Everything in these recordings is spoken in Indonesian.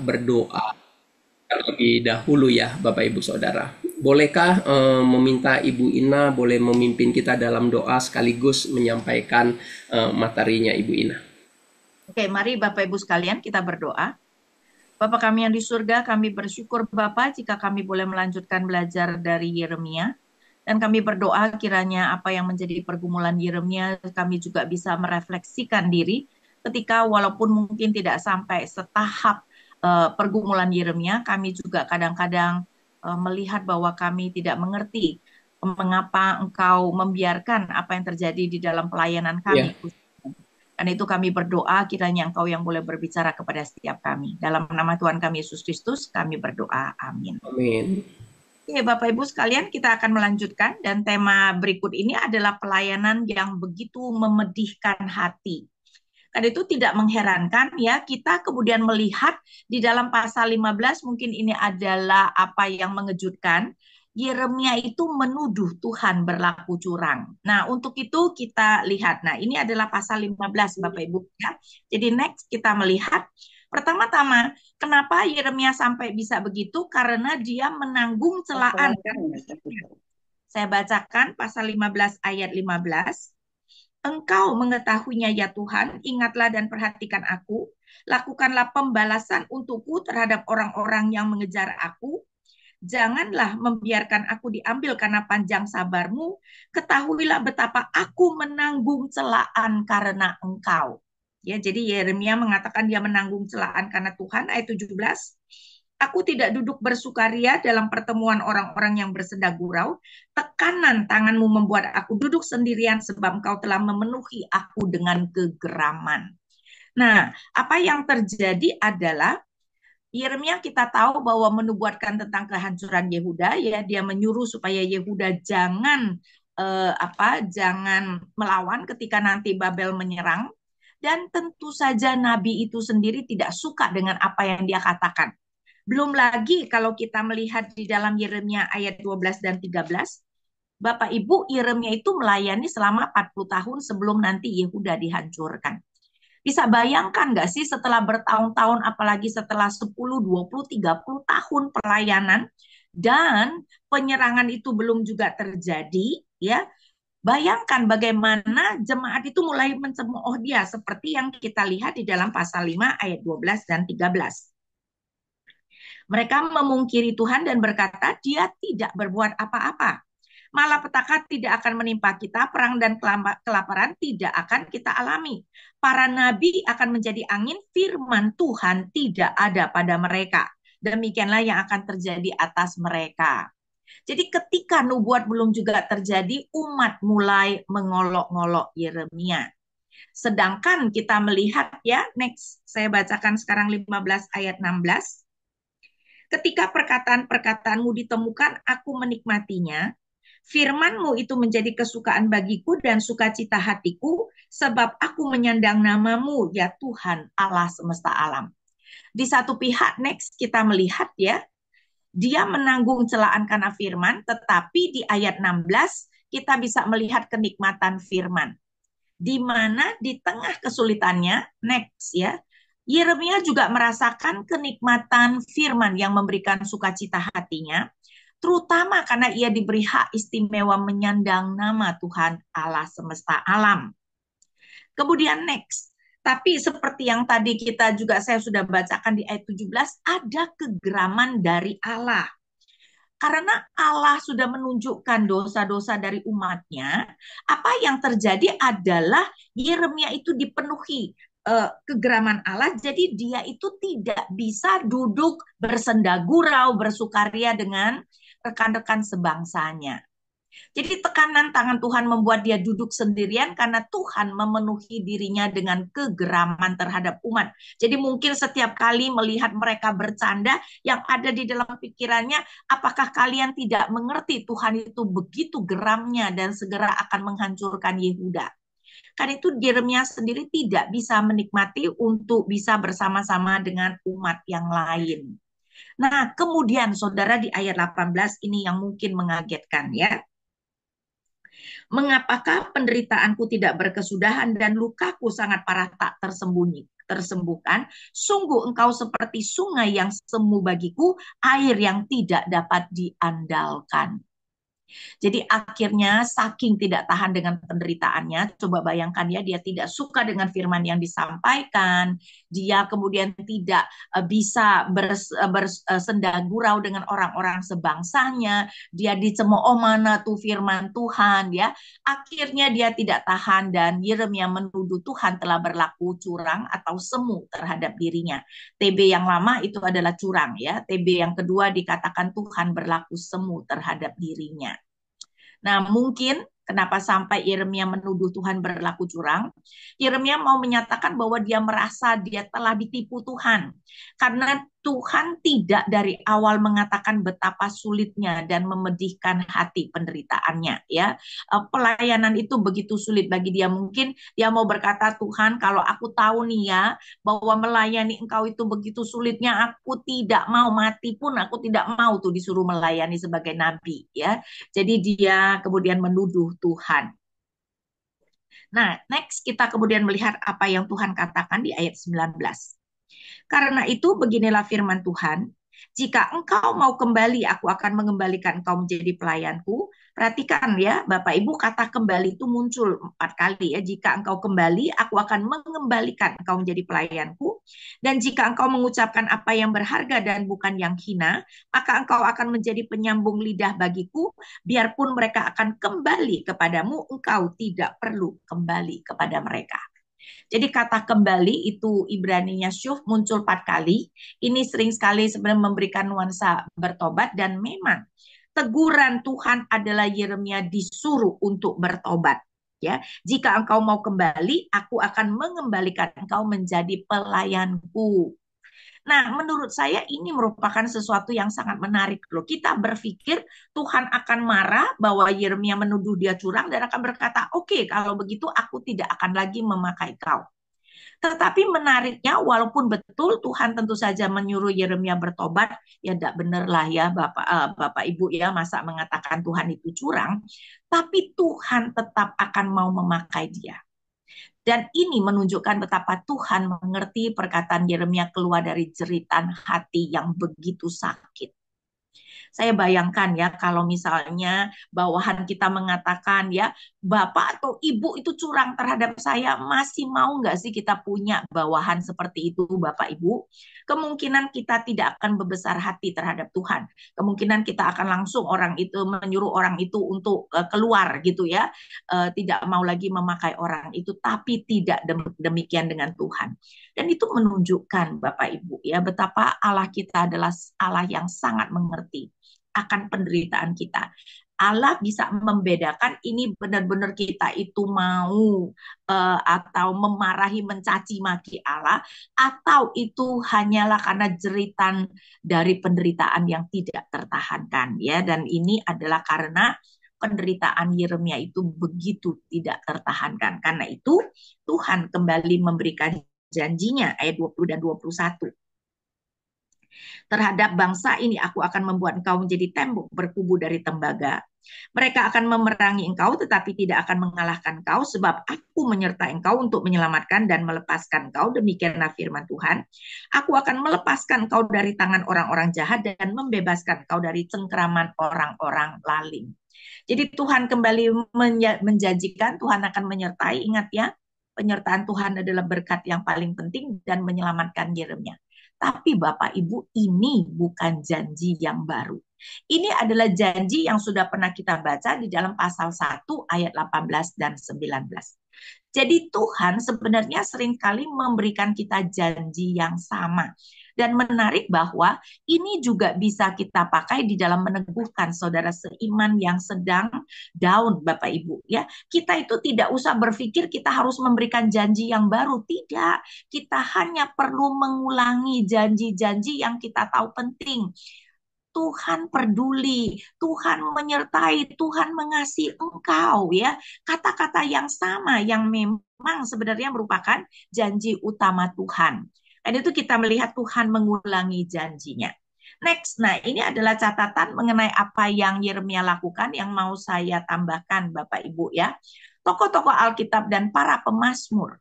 berdoa terlebih dahulu ya, Bapak Ibu Saudara. Bolehkah meminta Ibu Ina boleh memimpin kita dalam doa sekaligus menyampaikan materinya Ibu Ina? Oke, mari Bapak Ibu sekalian kita berdoa. Bapa kami yang di surga, kami bersyukur Bapa jika kami boleh melanjutkan belajar dari Yeremia. Dan kami berdoa kiranya apa yang menjadi pergumulan Yeremia, kami juga bisa merefleksikan diri ketika walaupun mungkin tidak sampai setahap pergumulan Yeremia, kami juga kadang-kadang melihat bahwa kami tidak mengerti mengapa Engkau membiarkan apa yang terjadi di dalam pelayanan Ya, kami. Dan itu kami berdoa kiranya Engkau yang boleh berbicara kepada setiap kami. Dalam nama Tuhan kami Yesus Kristus, kami berdoa. Amin. amin. Oke, Bapak Ibu sekalian, kita akan melanjutkan dan tema berikut ini adalah pelayanan yang begitu memedihkan hati. Dan itu tidak mengherankan ya, kita kemudian melihat di dalam pasal 15 mungkin ini adalah apa yang mengejutkan. Yeremia itu menuduh Tuhan berlaku curang. Nah, untuk itu kita lihat. Nah, ini adalah pasal 15 Bapak Ibu ya. Jadi next kita melihat pertama-tama kenapa Yeremia sampai bisa begitu? Karena dia menanggung celaan. Saya bacakan pasal 15 ayat 15. Engkau mengetahuinya ya Tuhan, ingatlah dan perhatikan aku. Lakukanlah pembalasan untukku terhadap orang-orang yang mengejar aku. Janganlah membiarkan aku diambil karena panjang sabarmu. Ketahuilah betapa aku menanggung celaan karena engkau. Ya, jadi Yeremia mengatakan dia menanggung celaan karena Tuhan, ayat 17. Aku tidak duduk bersukaria dalam pertemuan orang-orang yang bersenda gurau. Tekanan tanganmu membuat aku duduk sendirian sebab engkau telah memenuhi aku dengan kegeraman. Nah, apa yang terjadi adalah Yeremia kita tahu bahwa menubuatkan tentang kehancuran Yehuda, ya dia menyuruh supaya Yehuda jangan melawan ketika nanti Babel menyerang, dan tentu saja nabi itu sendiri tidak suka dengan apa yang dia katakan. Belum lagi kalau kita melihat di dalam Yeremia ayat 12 dan 13, Bapak Ibu, Yeremia itu melayani selama 40 tahun sebelum nanti Yehuda dihancurkan. Bisa bayangkan nggak sih setelah bertahun-tahun, apalagi setelah 10, 20, 30 tahun pelayanan, dan penyerangan itu belum juga terjadi, ya. Bayangkan bagaimana jemaat itu mulai mencemooh dia, seperti yang kita lihat di dalam pasal 5 ayat 12 dan 13. Mereka memungkiri Tuhan dan berkata, dia tidak berbuat apa-apa. Malapetaka tidak akan menimpa kita, perang dan kelaparan tidak akan kita alami. Para nabi akan menjadi angin, firman Tuhan tidak ada pada mereka. Demikianlah yang akan terjadi atas mereka. Jadi ketika nubuat belum juga terjadi, umat mulai mengolok-ngolok Yeremia. Sedangkan kita melihat ya, next saya bacakan sekarang 15 ayat 16. Ketika perkataan-perkataanmu ditemukan, aku menikmatinya. Firmanmu itu menjadi kesukaan bagiku dan sukacita hatiku, sebab aku menyandang namamu, ya Tuhan Allah semesta alam. Di satu pihak, next kita melihat ya, dia menanggung celaan karena firman, tetapi di ayat 16 kita bisa melihat kenikmatan firman. Di mana di tengah kesulitannya, next ya, Yeremia juga merasakan kenikmatan firman yang memberikan sukacita hatinya, terutama karena ia diberi hak istimewa menyandang nama Tuhan Allah semesta alam. Kemudian next, tapi seperti yang tadi kita juga saya sudah bacakan di ayat 17, ada kegeraman dari Allah. Karena Allah sudah menunjukkan dosa-dosa dari umatnya, apa yang terjadi adalah Yeremia itu dipenuhi kegeraman Allah, jadi dia itu tidak bisa duduk bersenda gurau, bersukaria dengan rekan-rekan sebangsanya. Jadi tekanan tangan Tuhan membuat dia duduk sendirian karena Tuhan memenuhi dirinya dengan kegeraman terhadap umat. Jadi mungkin setiap kali melihat mereka bercanda, yang ada di dalam pikirannya, apakah kalian tidak mengerti Tuhan itu begitu geramnya dan segera akan menghancurkan Yehuda. Karena itu Yeremia sendiri tidak bisa menikmati untuk bisa bersama-sama dengan umat yang lain. Nah, kemudian saudara di ayat 18 ini yang mungkin mengagetkan ya. Mengapakah penderitaanku tidak berkesudahan dan lukaku sangat parah tak tersembunyi? tersembuhkan. Sungguh engkau seperti sungai yang semu bagiku, air yang tidak dapat diandalkan. Jadi akhirnya saking tidak tahan dengan penderitaannya, coba bayangkan ya, dia tidak suka dengan firman yang disampaikan, dia kemudian tidak bisa bersenda gurau dengan orang-orang sebangsanya, dia dicemooh, oh mana tuh firman Tuhan ya. Akhirnya dia tidak tahan dan Yeremia menuduh Tuhan telah berlaku curang atau semu terhadap dirinya. TB yang lama itu adalah curang ya, TB yang kedua dikatakan Tuhan berlaku semu terhadap dirinya. Nah, mungkin kenapa sampai Yeremia menuduh Tuhan berlaku curang? Yeremia mau menyatakan bahwa dia merasa dia telah ditipu Tuhan. Karena Tuhan tidak dari awal mengatakan betapa sulitnya dan memedihkan hati penderitaannya. Ya, pelayanan itu begitu sulit bagi dia. Mungkin dia mau berkata, Tuhan, kalau aku tahu nih ya, bahwa melayani engkau itu begitu sulitnya, aku tidak mau mati pun, aku tidak mau tuh disuruh melayani sebagai nabi. Ya, jadi dia kemudian menuduh Tuhan. Nah, next kita kemudian melihat apa yang Tuhan katakan di ayat 19. Karena itu beginilah firman Tuhan, jika engkau mau kembali, aku akan mengembalikan engkau menjadi pelayanku. Perhatikan ya, Bapak Ibu, kata kembali itu muncul 4 kali ya. Jika engkau kembali, aku akan mengembalikan engkau menjadi pelayanku. Dan jika engkau mengucapkan apa yang berharga dan bukan yang hina, maka engkau akan menjadi penyambung lidah bagiku. Biarpun mereka akan kembali kepadamu, engkau tidak perlu kembali kepada mereka. Jadi kata kembali itu Ibraninya syuf muncul 4 kali. Ini sering sekali sebenarnya memberikan nuansa bertobat dan memang teguran Tuhan adalah Yeremia disuruh untuk bertobat. Ya, jika engkau mau kembali, aku akan mengembalikan engkau menjadi pelayanku. Nah, menurut saya ini merupakan sesuatu yang sangat menarik loh. Kita berpikir Tuhan akan marah bahwa Yeremia menuduh dia curang dan akan berkata, oke, kalau begitu aku tidak akan lagi memakai kau. Tetapi menariknya, walaupun betul Tuhan tentu saja menyuruh Yeremia bertobat, ya tidak benar lah ya Bapak Ibu ya, masa mengatakan Tuhan itu curang, tapi Tuhan tetap akan mau memakai dia. Dan ini menunjukkan betapa Tuhan mengerti perkataan Yeremia keluar dari jeritan hati yang begitu sakit. Saya bayangkan ya kalau misalnya bawahan kita mengatakan ya bapak atau ibu itu curang terhadap saya, masih mau nggak sih kita punya bawahan seperti itu Bapak Ibu? Kemungkinan kita tidak akan berbesar hati terhadap Tuhan. Kemungkinan kita akan langsung orang itu menyuruh orang itu untuk keluar gitu ya, tidak mau lagi memakai orang itu, tapi tidak demikian dengan Tuhan. Dan itu menunjukkan Bapak Ibu ya betapa Allah kita adalah Allah yang sangat mengerti akan penderitaan kita. Allah bisa membedakan ini benar-benar kita itu mau atau memarahi, mencaci maki Allah, atau itu hanyalah karena jeritan dari penderitaan yang tidak tertahankan ya. Dan ini adalah karena penderitaan Yeremia itu begitu tidak tertahankan. Karena itu Tuhan kembali memberikan janjinya ayat 20 dan 21. Terhadap bangsa ini aku akan membuat engkau menjadi tembok berkubu dari tembaga. Mereka akan memerangi engkau tetapi tidak akan mengalahkan engkau sebab aku menyertai engkau untuk menyelamatkan dan melepaskan engkau. Demikianlah firman Tuhan. Aku akan melepaskan engkau dari tangan orang-orang jahat dan membebaskan engkau dari cengkeraman orang-orang lalim. Jadi Tuhan kembali menjanjikan Tuhan akan menyertai. Ingat ya, penyertaan Tuhan adalah berkat yang paling penting dan menyelamatkan Yeremia. Tapi Bapak Ibu, ini bukan janji yang baru. Ini adalah janji yang sudah pernah kita baca di dalam pasal 1 ayat 18 dan 19. Jadi Tuhan sebenarnya seringkali memberikan kita janji yang sama. Dan menarik bahwa ini juga bisa kita pakai di dalam meneguhkan saudara seiman yang sedang down Bapak Ibu ya. Kita itu tidak usah berpikir kita harus memberikan janji yang baru, tidak. Kita hanya perlu mengulangi janji-janji yang kita tahu penting. Tuhan peduli, Tuhan menyertai, Tuhan mengasihi engkau ya. Kata-kata yang sama yang memang sebenarnya merupakan janji utama Tuhan. Dan itu kita melihat Tuhan mengulangi janjinya. Next, nah ini adalah catatan mengenai apa yang Yeremia lakukan yang mau saya tambahkan Bapak Ibu ya. Tokoh-tokoh Alkitab dan para pemazmur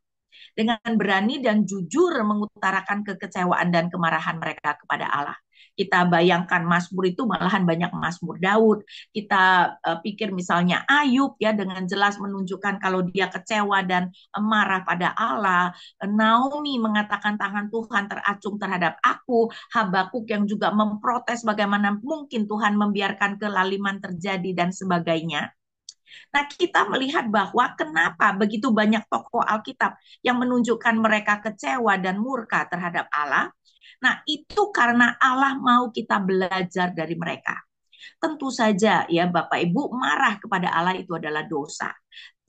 dengan berani dan jujur mengutarakan kekecewaan dan kemarahan mereka kepada Allah. Kita bayangkan Mazmur itu malahan banyak Mazmur Daud. Kita pikir misalnya Ayub ya dengan jelas menunjukkan kalau dia kecewa dan marah pada Allah. Naomi mengatakan tangan Tuhan teracung terhadap aku. Habakuk yang juga memprotes bagaimana mungkin Tuhan membiarkan kelaliman terjadi dan sebagainya. Nah, kita melihat bahwa kenapa begitu banyak tokoh Alkitab yang menunjukkan mereka kecewa dan murka terhadap Allah. Nah, itu karena Allah mau kita belajar dari mereka. Tentu saja ya Bapak Ibu, marah kepada Allah itu adalah dosa.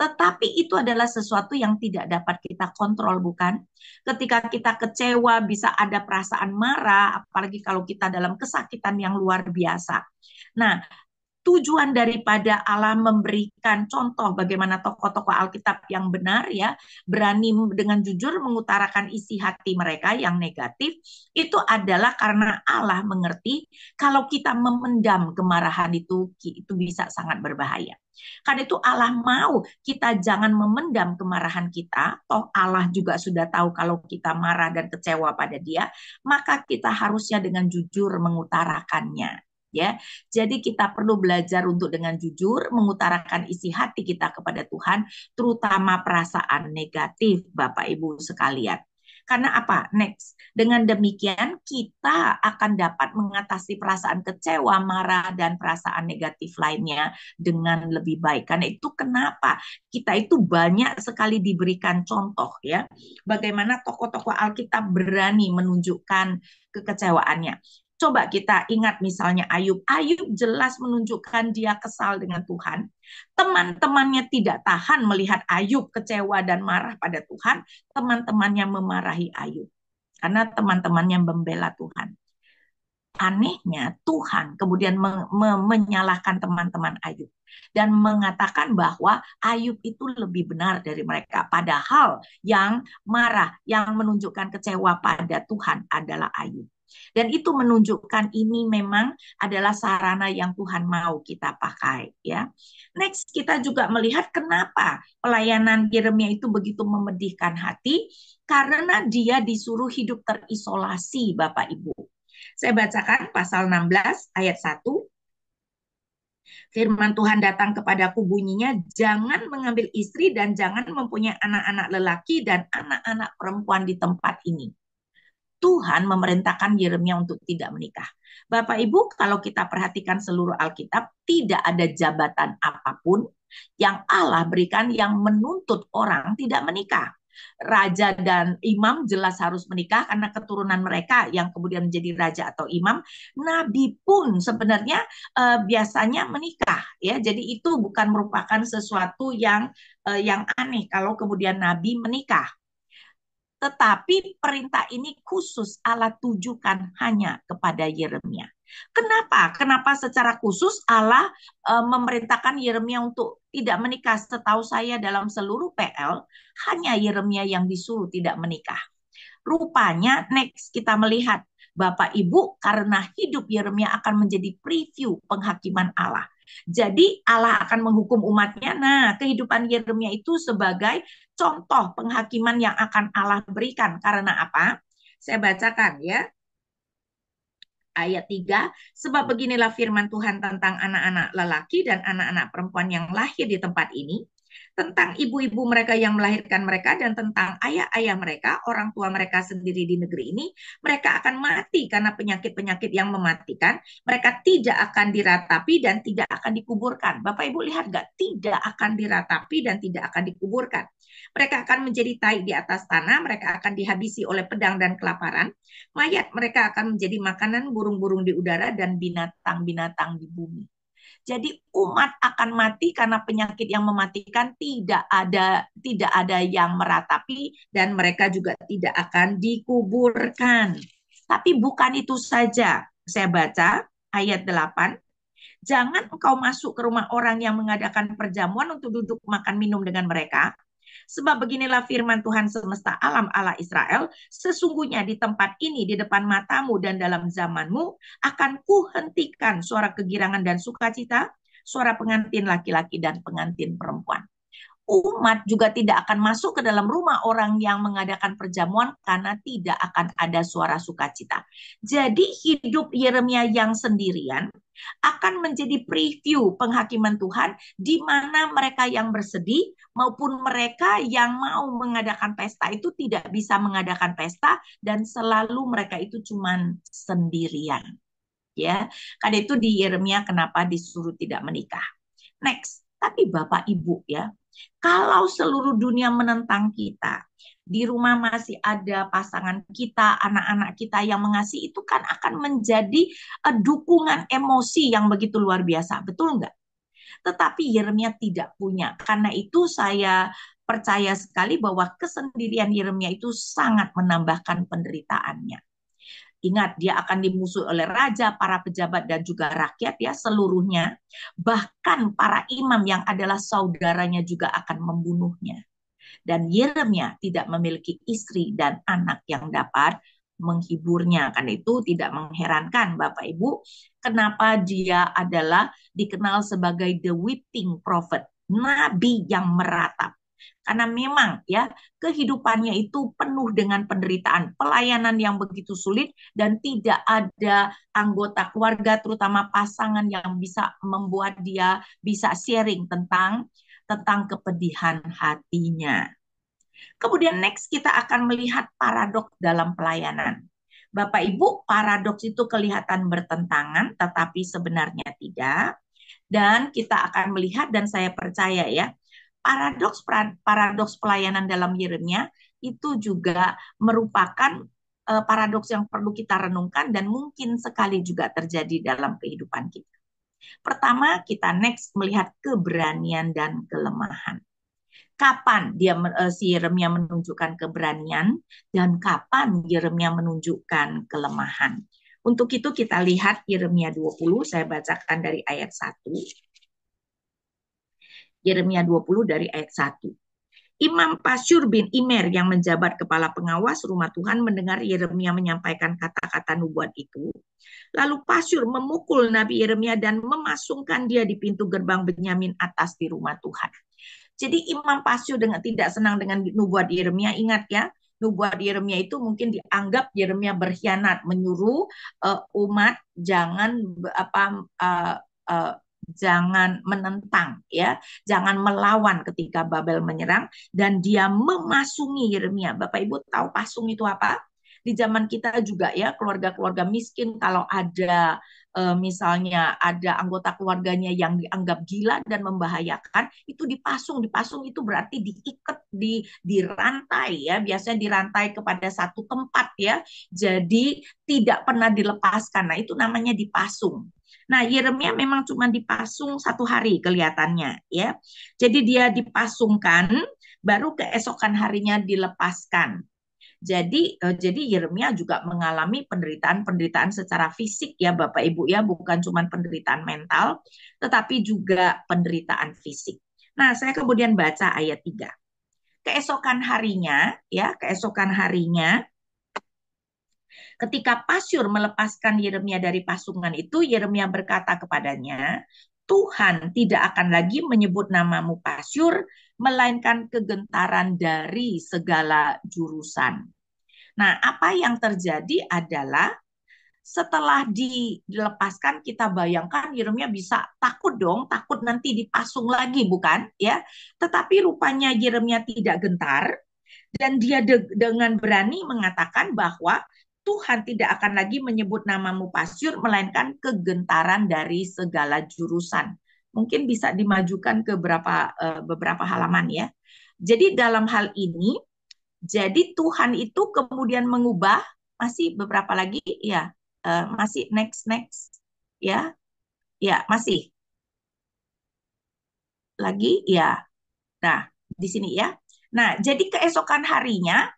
Tetapi itu adalah sesuatu yang tidak dapat kita kontrol, bukan? Ketika kita kecewa, bisa ada perasaan marah, apalagi kalau kita dalam kesakitan yang luar biasa. Nah, tujuan daripada Allah memberikan contoh bagaimana tokoh-tokoh Alkitab yang benar ya berani dengan jujur mengutarakan isi hati mereka yang negatif itu adalah karena Allah mengerti kalau kita memendam kemarahan itu bisa sangat berbahaya. Karena itu Allah mau kita jangan memendam kemarahan kita, toh Allah juga sudah tahu kalau kita marah dan kecewa pada Dia, maka kita harusnya dengan jujur mengutarakannya. Ya, jadi kita perlu belajar untuk dengan jujur mengutarakan isi hati kita kepada Tuhan, terutama perasaan negatif, Bapak Ibu sekalian. Karena apa? Next. Dengan demikian kita akan dapat mengatasi perasaan kecewa, marah, dan perasaan negatif lainnya dengan lebih baik. Karena itu kenapa kita itu banyak sekali diberikan contoh ya. Bagaimana tokoh-tokoh Alkitab berani menunjukkan kekecewaannya. Coba kita ingat misalnya Ayub. Ayub jelas menunjukkan dia kesal dengan Tuhan. Teman-temannya tidak tahan melihat Ayub kecewa dan marah pada Tuhan. Teman-temannya memarahi Ayub. Karena teman-temannya membela Tuhan. Anehnya Tuhan kemudian menyalahkan teman-teman Ayub. Dan mengatakan bahwa Ayub itu lebih benar dari mereka. Padahal yang marah, yang menunjukkan kecewa pada Tuhan adalah Ayub. Dan itu menunjukkan ini memang adalah sarana yang Tuhan mau kita pakai ya. Next kita juga melihat kenapa pelayanan Yeremia itu begitu memedihkan hati karena dia disuruh hidup terisolasi Bapak Ibu. Saya bacakan pasal 16 ayat 1. Firman Tuhan datang kepadaku bunyinya, jangan mengambil istri dan jangan mempunyai anak-anak lelaki dan anak-anak perempuan di tempat ini. Tuhan memerintahkan Yeremia untuk tidak menikah. Bapak Ibu, kalau kita perhatikan seluruh Alkitab, tidak ada jabatan apapun yang Allah berikan yang menuntut orang tidak menikah. Raja dan imam jelas harus menikah karena keturunan mereka yang kemudian menjadi raja atau imam. Nabi pun sebenarnya biasanya menikah ya. Jadi itu bukan merupakan sesuatu yang aneh kalau kemudian nabi menikah. Tetapi perintah ini khusus Allah tujukan hanya kepada Yeremia. Kenapa? Kenapa secara khusus Allah memerintahkan Yeremia untuk tidak menikah? Setahu saya dalam seluruh PL, hanya Yeremia yang disuruh tidak menikah. Rupanya next kita melihat Bapak Ibu karena hidup Yeremia akan menjadi preview penghakiman Allah. Jadi Allah akan menghukum umatnya. Nah, kehidupan Yeremia itu sebagai contoh penghakiman yang akan Allah berikan. Karena apa? Saya bacakan ya. Ayat 3, sebab beginilah firman Tuhan tentang anak-anak lelaki dan anak-anak perempuan yang lahir di tempat ini, tentang ibu-ibu mereka yang melahirkan mereka, dan tentang ayah-ayah mereka, orang tua mereka sendiri di negeri ini, mereka akan mati karena penyakit-penyakit yang mematikan, mereka tidak akan diratapi dan tidak akan dikuburkan. Bapak Ibu lihat gak? Tidak akan diratapi dan tidak akan dikuburkan. Mereka akan menjadi tai di atas tanah, mereka akan dihabisi oleh pedang dan kelaparan, mayat mereka akan menjadi makanan burung-burung di udara dan binatang-binatang di bumi. Jadi umat akan mati karena penyakit yang mematikan, tidak ada yang meratapi dan mereka juga tidak akan dikuburkan. Tapi bukan itu saja. Saya baca ayat 8. Jangan engkau masuk ke rumah orang yang mengadakan perjamuan untuk duduk makan minum dengan mereka. Sebab beginilah firman Tuhan semesta alam Allah Israel, sesungguhnya di tempat ini, di depan matamu dan dalam zamanmu, akan kuhentikan suara kegirangan dan sukacita, suara pengantin laki-laki dan pengantin perempuan. umat juga tidak akan masuk ke dalam rumah orang yang mengadakan perjamuan karena tidak akan ada suara sukacita. Jadi hidup Yeremia yang sendirian akan menjadi preview penghakiman Tuhan di mana mereka yang bersedih maupun mereka yang mau mengadakan pesta itu tidak bisa mengadakan pesta dan selalu mereka itu cuman sendirian. Ya, karena itu di Yeremia kenapa disuruh tidak menikah. Next, tapi Bapak Ibu ya, kalau seluruh dunia menentang kita, di rumah masih ada pasangan kita, anak-anak kita yang mengasihi, itu kan akan menjadi dukungan emosi yang begitu luar biasa, betul nggak? Tetapi Yeremia tidak punya. Karena itu saya percaya sekali bahwa kesendirian Yeremia itu sangat menambahkan penderitaannya. Ingat, dia akan dimusuhi oleh raja, para pejabat, dan juga rakyat ya seluruhnya. Bahkan para imam yang adalah saudaranya juga akan membunuhnya. Dan Yeremia tidak memiliki istri dan anak yang dapat menghiburnya. Karena itu tidak mengherankan Bapak Ibu, kenapa dia adalah dikenal sebagai the weeping prophet, nabi yang meratap. Karena memang ya kehidupannya itu penuh dengan penderitaan, pelayanan yang begitu sulit dan tidak ada anggota keluarga terutama pasangan yang bisa membuat dia bisa sharing tentang kepedihan hatinya. Kemudian next kita akan melihat paradoks dalam pelayanan. Bapak Ibu, paradoks itu kelihatan bertentangan tetapi sebenarnya tidak. Dan kita akan melihat dan saya percaya ya, paradoks pelayanan dalam Yeremia itu juga merupakan paradoks yang perlu kita renungkan dan mungkin sekali juga terjadi dalam kehidupan kita. Pertama, kita next melihat keberanian dan kelemahan. Kapan si Yeremia menunjukkan keberanian dan kapan Yeremia menunjukkan kelemahan. Untuk itu kita lihat Yeremia 20, saya bacakan dari ayat 1. Yeremia 20 dari ayat 1. Imam Pasyur bin Imer yang menjabat kepala pengawas rumah Tuhan mendengar Yeremia menyampaikan kata-kata nubuat itu. Lalu Pasyur memukul Nabi Yeremia dan memasungkan dia di pintu gerbang Benyamin atas di rumah Tuhan. Jadi Imam Pasyur dengan tidak senang dengan nubuat Yeremia, ingat ya, nubuat Yeremia itu mungkin dianggap Yeremia berkhianat, menyuruh umat jangan jangan menentang ya, jangan melawan ketika Babel menyerang dan dia memasungi Yeremia. Bapak Ibu tahu pasung itu apa? Di zaman kita juga ya, keluarga-keluarga miskin kalau ada misalnya ada anggota keluarganya yang dianggap gila dan membahayakan, itu dipasung itu berarti diikat di rantai ya, biasanya dirantai kepada satu tempat ya, jadi tidak pernah dilepaskan. Nah itu namanya dipasung. Nah Yeremia memang cuma dipasung 1 hari kelihatannya ya, jadi dia dipasungkan baru keesokan harinya dilepaskan. Jadi Yeremia juga mengalami penderitaan secara fisik ya Bapak Ibu ya, bukan cuma penderitaan mental, tetapi juga penderitaan fisik. Nah, saya kemudian baca ayat 3. Keesokan harinya ketika Pasyur melepaskan Yeremia dari pasungan itu, Yeremia berkata kepadanya, Tuhan tidak akan lagi menyebut namamu Pasyur, melainkan kegentaran dari segala jurusan. Nah, apa yang terjadi adalah setelah dilepaskan, kita bayangkan Yeremia bisa takut dong, takut nanti dipasung lagi, bukan? Ya, tetapi rupanya Yeremia tidak gentar dan dia dengan berani mengatakan bahwa Tuhan tidak akan lagi menyebut namamu Pasyur, melainkan kegentaran dari segala jurusan. Mungkin bisa dimajukan ke beberapa halaman ya. Jadi dalam hal ini, jadi Tuhan itu kemudian mengubah, masih beberapa lagi ya, masih next ya, ya masih lagi ya. Nah di sini ya. Nah jadi keesokan harinya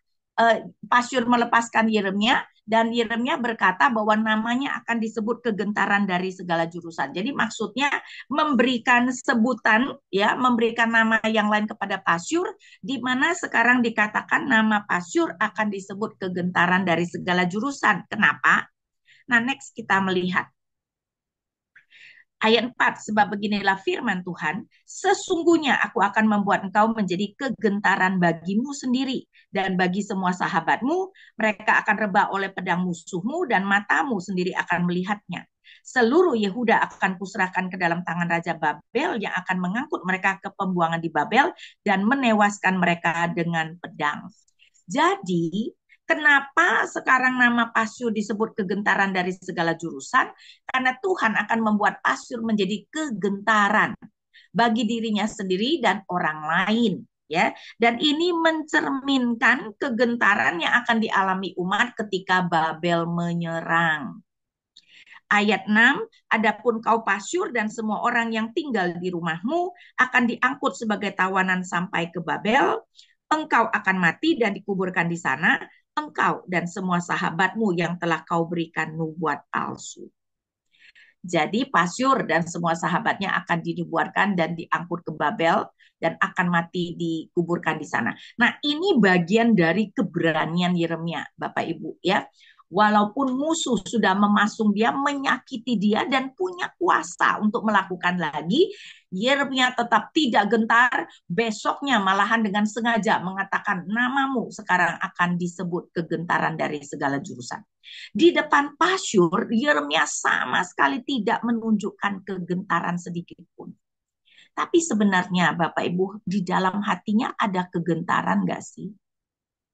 Pasyur melepaskan Yeremia dan Yeremia berkata bahwa namanya akan disebut kegentaran dari segala jurusan. Jadi maksudnya memberikan sebutan ya, memberikan nama yang lain kepada Pasyur, di mana sekarang dikatakan nama Pasyur akan disebut kegentaran dari segala jurusan. Kenapa? Nah, next kita melihat Ayat 4, sebab beginilah firman Tuhan, sesungguhnya aku akan membuat engkau menjadi kegentaran bagimu sendiri dan bagi semua sahabatmu, mereka akan rebah oleh pedang musuhmu dan matamu sendiri akan melihatnya. Seluruh Yehuda akan kuserahkan ke dalam tangan Raja Babel yang akan mengangkut mereka ke pembuangan di Babel dan menewaskan mereka dengan pedang. Jadi, kenapa sekarang nama Pasyur disebut kegentaran dari segala jurusan? Karena Tuhan akan membuat Pasyur menjadi kegentaran bagi dirinya sendiri dan orang lain. Ya, dan ini mencerminkan kegentaran yang akan dialami umat ketika Babel menyerang. Ayat 6, adapun kau Pasyur dan semua orang yang tinggal di rumahmu akan diangkut sebagai tawanan sampai ke Babel. Engkau akan mati dan dikuburkan di sana, engkau dan semua sahabatmu yang telah kau berikan nubuat palsu. Jadi Pasyur dan semua sahabatnya akan dinubuatkan dan diangkut ke Babel dan akan mati dikuburkan di sana. Nah, ini bagian dari keberanian Yeremia, Bapak Ibu ya. Walaupun musuh sudah memasung dia, menyakiti dia dan punya kuasa untuk melakukan lagi, Yeremia tetap tidak gentar. Besoknya malahan dengan sengaja mengatakan namamu sekarang akan disebut kegentaran dari segala jurusan. Di depan Pasyur, Yeremia sama sekali tidak menunjukkan kegentaran sedikit pun. Tapi sebenarnya Bapak Ibu, di dalam hatinya ada kegentaran gak sih?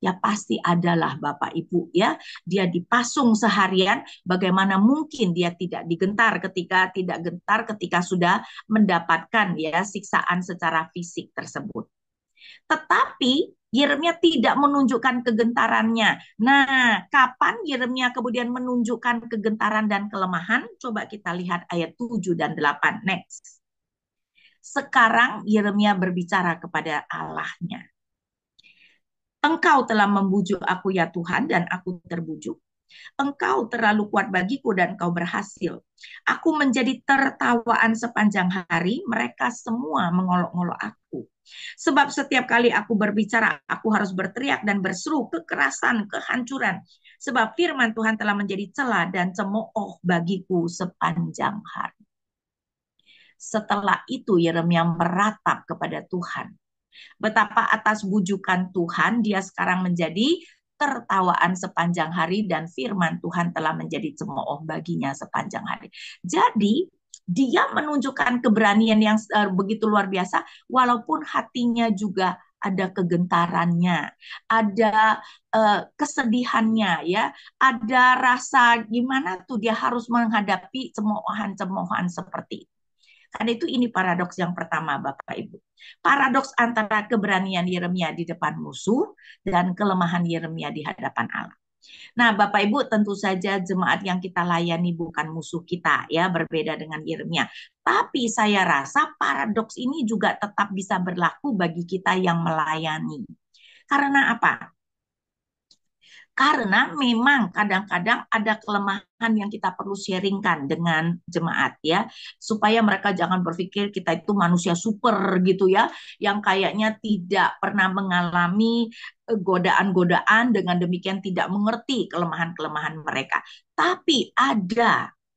Ya pasti adalah Bapak Ibu ya. Dia dipasung seharian, bagaimana mungkin dia tidak gentar ketika sudah mendapatkan ya siksaan secara fisik tersebut. Tetapi Yeremia tidak menunjukkan kegentarannya. Nah, kapan Yeremia kemudian menunjukkan kegentaran dan kelemahan? Coba kita lihat ayat 7 dan 8. Next. Sekarang Yeremia berbicara kepada Allahnya. Engkau telah membujuk aku ya Tuhan dan aku terbujuk. Engkau terlalu kuat bagiku dan engkau berhasil. Aku menjadi tertawaan sepanjang hari, mereka semua mengolok-olok aku. Sebab setiap kali aku berbicara, aku harus berteriak dan berseru kekerasan, kehancuran. Sebab firman Tuhan telah menjadi celah dan cemooh bagiku sepanjang hari. Setelah itu Yeremia meratap kepada Tuhan. Betapa atas bujukan Tuhan dia sekarang menjadi tertawaan sepanjang hari dan firman Tuhan telah menjadi cemooh baginya sepanjang hari. Jadi dia menunjukkan keberanian yang begitu luar biasa walaupun hatinya juga ada kegentarannya, ada kesedihannya ya, ada rasa gimana tuh dia harus menghadapi cemoohan-cemoohan seperti itu. Karena itu ini paradoks yang pertama Bapak Ibu. Paradoks antara keberanian Yeremia di depan musuh dan kelemahan Yeremia di hadapan Allah. Nah Bapak Ibu tentu saja jemaat yang kita layani bukan musuh kita ya, berbeda dengan Yeremia. Tapi saya rasa paradoks ini juga tetap bisa berlaku bagi kita yang melayani. Karena apa? Karena memang kadang-kadang ada kelemahan yang kita perlu sharingkan dengan jemaat ya, supaya mereka jangan berpikir kita itu manusia super gitu ya, yang kayaknya tidak pernah mengalami godaan-godaan, dengan demikian tidak mengerti kelemahan-kelemahan mereka. Tapi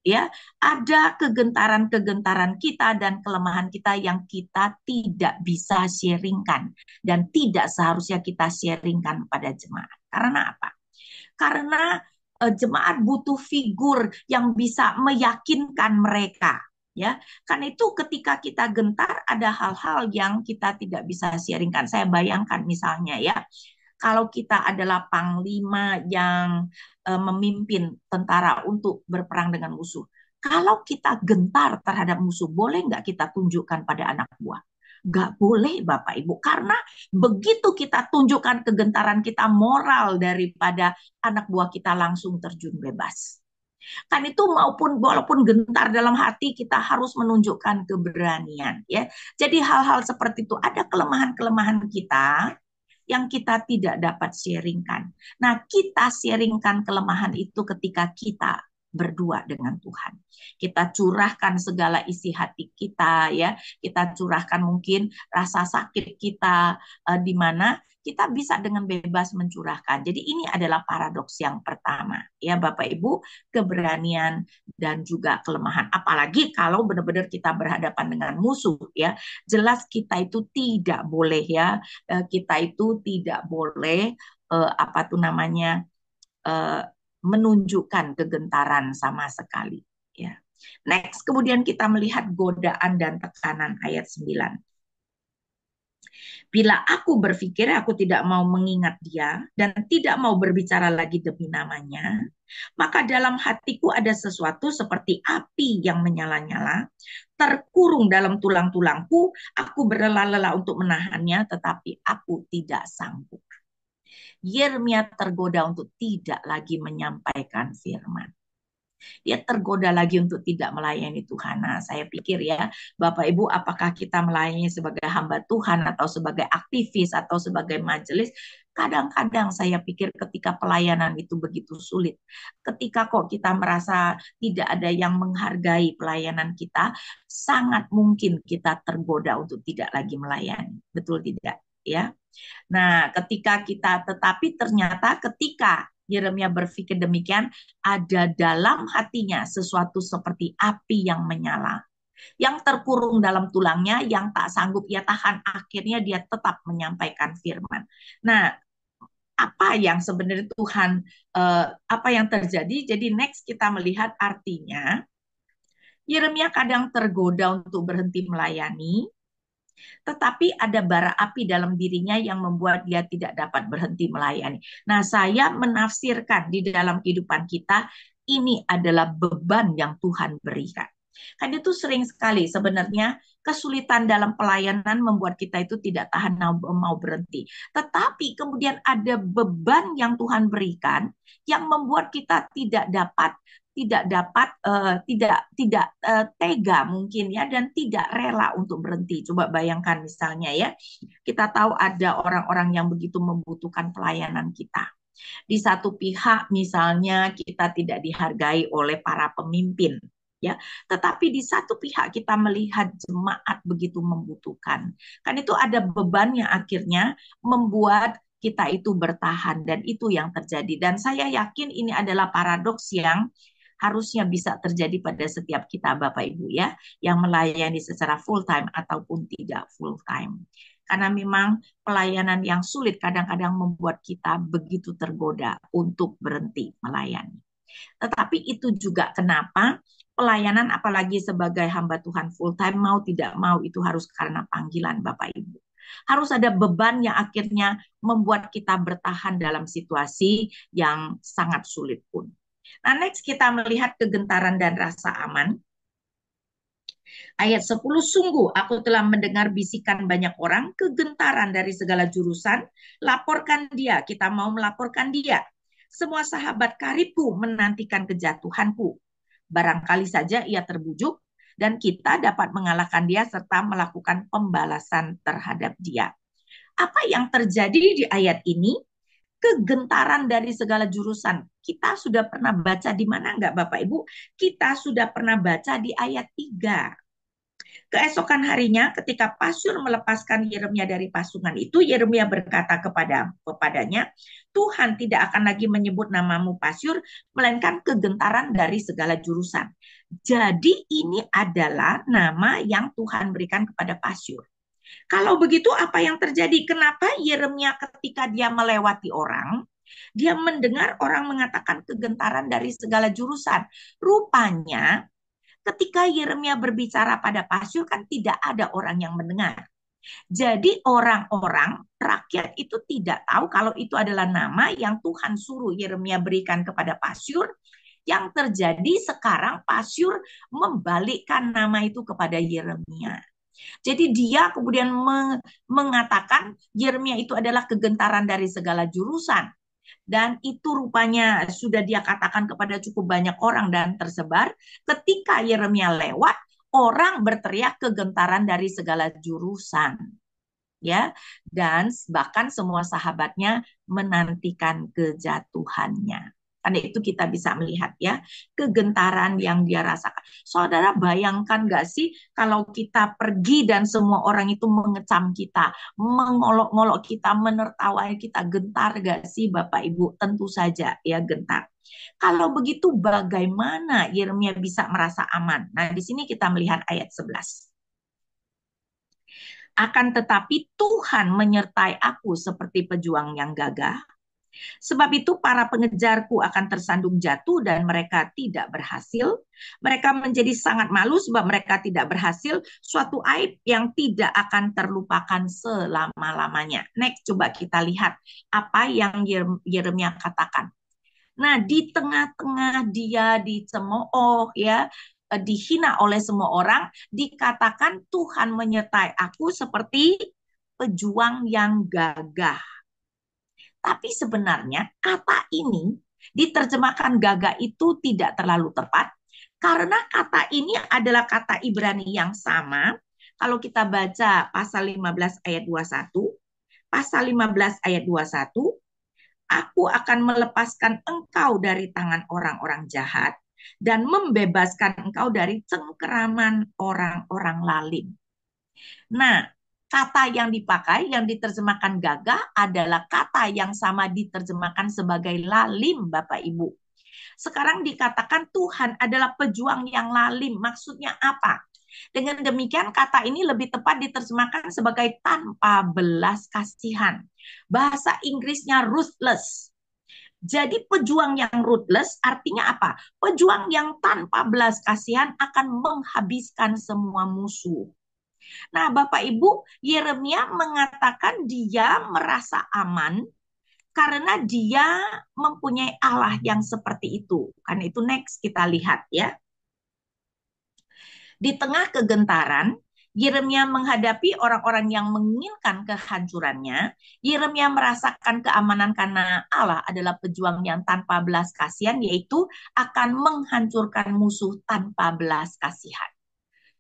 ya, ada kegentaran-kegentaran kita dan kelemahan kita yang kita tidak bisa sharingkan dan tidak seharusnya kita sharingkan pada jemaat. Karena apa? Karena jemaat butuh figur yang bisa meyakinkan mereka ya. Karena itu ketika kita gentar ada hal-hal yang kita tidak bisa sharingkan. Saya bayangkan misalnya ya, kalau kita adalah panglima yang memimpin tentara untuk berperang dengan musuh, kalau kita gentar terhadap musuh, boleh nggak kita tunjukkan pada anak buah? Gak boleh Bapak Ibu, karena begitu kita tunjukkan kegentaran kita, moral daripada anak buah kita langsung terjun bebas. Kan itu walaupun gentar dalam hati, kita harus menunjukkan keberanian ya. Jadi hal-hal seperti itu, ada kelemahan-kelemahan kita yang kita tidak dapat sharingkan. Nah, kita sharingkan kelemahan itu ketika kita berdua dengan Tuhan. Kita curahkan segala isi hati kita ya. Kita curahkan mungkin rasa sakit kita di mana kita bisa dengan bebas mencurahkan. Jadi ini adalah paradoks yang pertama ya Bapak Ibu, keberanian dan juga kelemahan. Apalagi kalau benar-benar kita berhadapan dengan musuh ya. Jelas kita itu tidak boleh ya, kita itu tidak boleh apa tuh namanya eh, menunjukkan kegentaran sama sekali ya. Next, kemudian kita melihat godaan dan tekanan ayat 9. Bila aku berpikir aku tidak mau mengingat dia dan tidak mau berbicara lagi demi namanya, maka dalam hatiku ada sesuatu seperti api yang menyala-nyala, terkurung dalam tulang-tulangku, aku berlelah-lelah untuk menahannya, tetapi aku tidak sanggup. Yeremia tergoda untuk tidak lagi menyampaikan firman. Dia tergoda lagi untuk tidak melayani Tuhan. Nah, saya pikir ya, Bapak Ibu, apakah kita melayani sebagai hamba Tuhan atau sebagai aktivis atau sebagai majelis? Kadang-kadang saya pikir ketika pelayanan itu begitu sulit. Ketika kok kita merasa tidak ada yang menghargai pelayanan kita, sangat mungkin kita tergoda untuk tidak lagi melayani. Betul tidak? Ya. Nah, tetapi ternyata ketika Yeremia berpikir demikian, ada dalam hatinya sesuatu seperti api yang menyala, yang terkurung dalam tulangnya, yang tak sanggup ia tahan. Akhirnya dia tetap menyampaikan firman. Nah, apa yang sebenarnya Tuhan, apa yang terjadi? Jadi next kita melihat artinya, Yeremia kadang tergoda untuk berhenti melayani, tetapi ada bara api dalam dirinya yang membuat dia tidak dapat berhenti melayani. Nah, saya menafsirkan di dalam kehidupan kita, ini adalah beban yang Tuhan berikan. Kan itu sering sekali sebenarnya kesulitan dalam pelayanan membuat kita itu tidak tahan mau berhenti. Tetapi kemudian ada beban yang Tuhan berikan yang membuat kita tidak tega mungkin ya, dan tidak rela untuk berhenti. Coba bayangkan misalnya ya, kita tahu ada orang-orang yang begitu membutuhkan pelayanan kita. Di satu pihak misalnya kita tidak dihargai oleh para pemimpin ya, tetapi di satu pihak kita melihat jemaat begitu membutuhkan. Kan itu ada beban yang akhirnya membuat kita itu bertahan, dan itu yang terjadi. Dan saya yakin ini adalah paradoks yang harusnya bisa terjadi pada setiap kita Bapak Ibu ya, yang melayani secara full time ataupun tidak full time. Karena memang pelayanan yang sulit kadang-kadang membuat kita begitu tergoda untuk berhenti melayani. Tetapi itu juga kenapa pelayanan apalagi sebagai hamba Tuhan full time, mau tidak mau itu harus karena panggilan Bapak Ibu. Harus ada beban yang akhirnya membuat kita bertahan dalam situasi yang sangat sulit pun. Nah, next kita melihat kegentaran dan rasa aman. Ayat 10, sungguh aku telah mendengar bisikan banyak orang, kegentaran dari segala jurusan, laporkan dia, kita mau melaporkan dia. Semua sahabat karibku menantikan kejatuhanku. Barangkali saja ia terbujuk, dan kita dapat mengalahkan dia serta melakukan pembalasan terhadap dia. Apa yang terjadi di ayat ini? Kegentaran dari segala jurusan. Kita sudah pernah baca di mana enggak Bapak Ibu? Kita sudah pernah baca di ayat 3. Keesokan harinya ketika Pasyur melepaskan Yeremia dari pasungan itu, Yeremia berkata kepadanya, Tuhan tidak akan lagi menyebut namamu Pasyur, melainkan kegentaran dari segala jurusan. Jadi ini adalah nama yang Tuhan berikan kepada Pasyur. Kalau begitu apa yang terjadi? Kenapa Yeremia ketika dia melewati orang, dia mendengar orang mengatakan kegentaran dari segala jurusan? Rupanya ketika Yeremia berbicara pada Pasyur kan tidak ada orang yang mendengar. Jadi orang-orang rakyat itu tidak tahu kalau itu adalah nama yang Tuhan suruh Yeremia berikan kepada Pasyur. Yang terjadi sekarang Pasyur membalikkan nama itu kepada Yeremia. Jadi dia kemudian mengatakan Yeremia itu adalah kegentaran dari segala jurusan. Dan itu rupanya sudah dia katakan kepada cukup banyak orang dan tersebar. Ketika Yeremia lewat, orang berteriak kegentaran dari segala jurusan. Ya, dan bahkan semua sahabatnya menantikan kejatuhannya. Karena itu kita bisa melihat ya kegentaran yang dia rasakan. Saudara bayangkan gak sih kalau kita pergi dan semua orang itu mengecam kita, mengolok-ngolok kita, menertawai kita, gentar gak sih Bapak Ibu? Tentu saja ya gentar. Kalau begitu bagaimana Yeremia bisa merasa aman? Nah, di sini kita melihat ayat 11. Akan tetapi Tuhan menyertai aku seperti pejuang yang gagah. Sebab itu para pengejarku akan tersandung jatuh dan mereka tidak berhasil. Mereka menjadi sangat malu sebab mereka tidak berhasil. Suatu aib yang tidak akan terlupakan selama-lamanya. Next, coba kita lihat apa yang Yeremia katakan. Nah, di tengah-tengah dia dicemooh ya, dihina oleh semua orang, dikatakan Tuhan menyertai aku seperti pejuang yang gagah. Tapi sebenarnya kata ini diterjemahkan gagah itu tidak terlalu tepat karena kata ini adalah kata Ibrani yang sama. Kalau kita baca pasal 15 ayat 21, pasal 15 ayat 21, aku akan melepaskan engkau dari tangan orang-orang jahat dan membebaskan engkau dari cengkeraman orang-orang lalim. Nah, kata yang dipakai, yang diterjemahkan gagah adalah kata yang sama diterjemahkan sebagai lalim, Bapak Ibu. Sekarang dikatakan Tuhan adalah pejuang yang lalim. Maksudnya apa? Dengan demikian kata ini lebih tepat diterjemahkan sebagai tanpa belas kasihan. Bahasa Inggrisnya ruthless. Jadi pejuang yang ruthless artinya apa? Pejuang yang tanpa belas kasihan akan menghabiskan semua musuh. Nah, Bapak Ibu, Yeremia mengatakan dia merasa aman karena dia mempunyai Allah yang seperti itu. Karena itu next kita lihat ya. Di tengah kegentaran, Yeremia menghadapi orang-orang yang menginginkan kehancurannya. Yeremia merasakan keamanan karena Allah adalah pejuang yang tanpa belas kasihan, yaitu akan menghancurkan musuh tanpa belas kasihan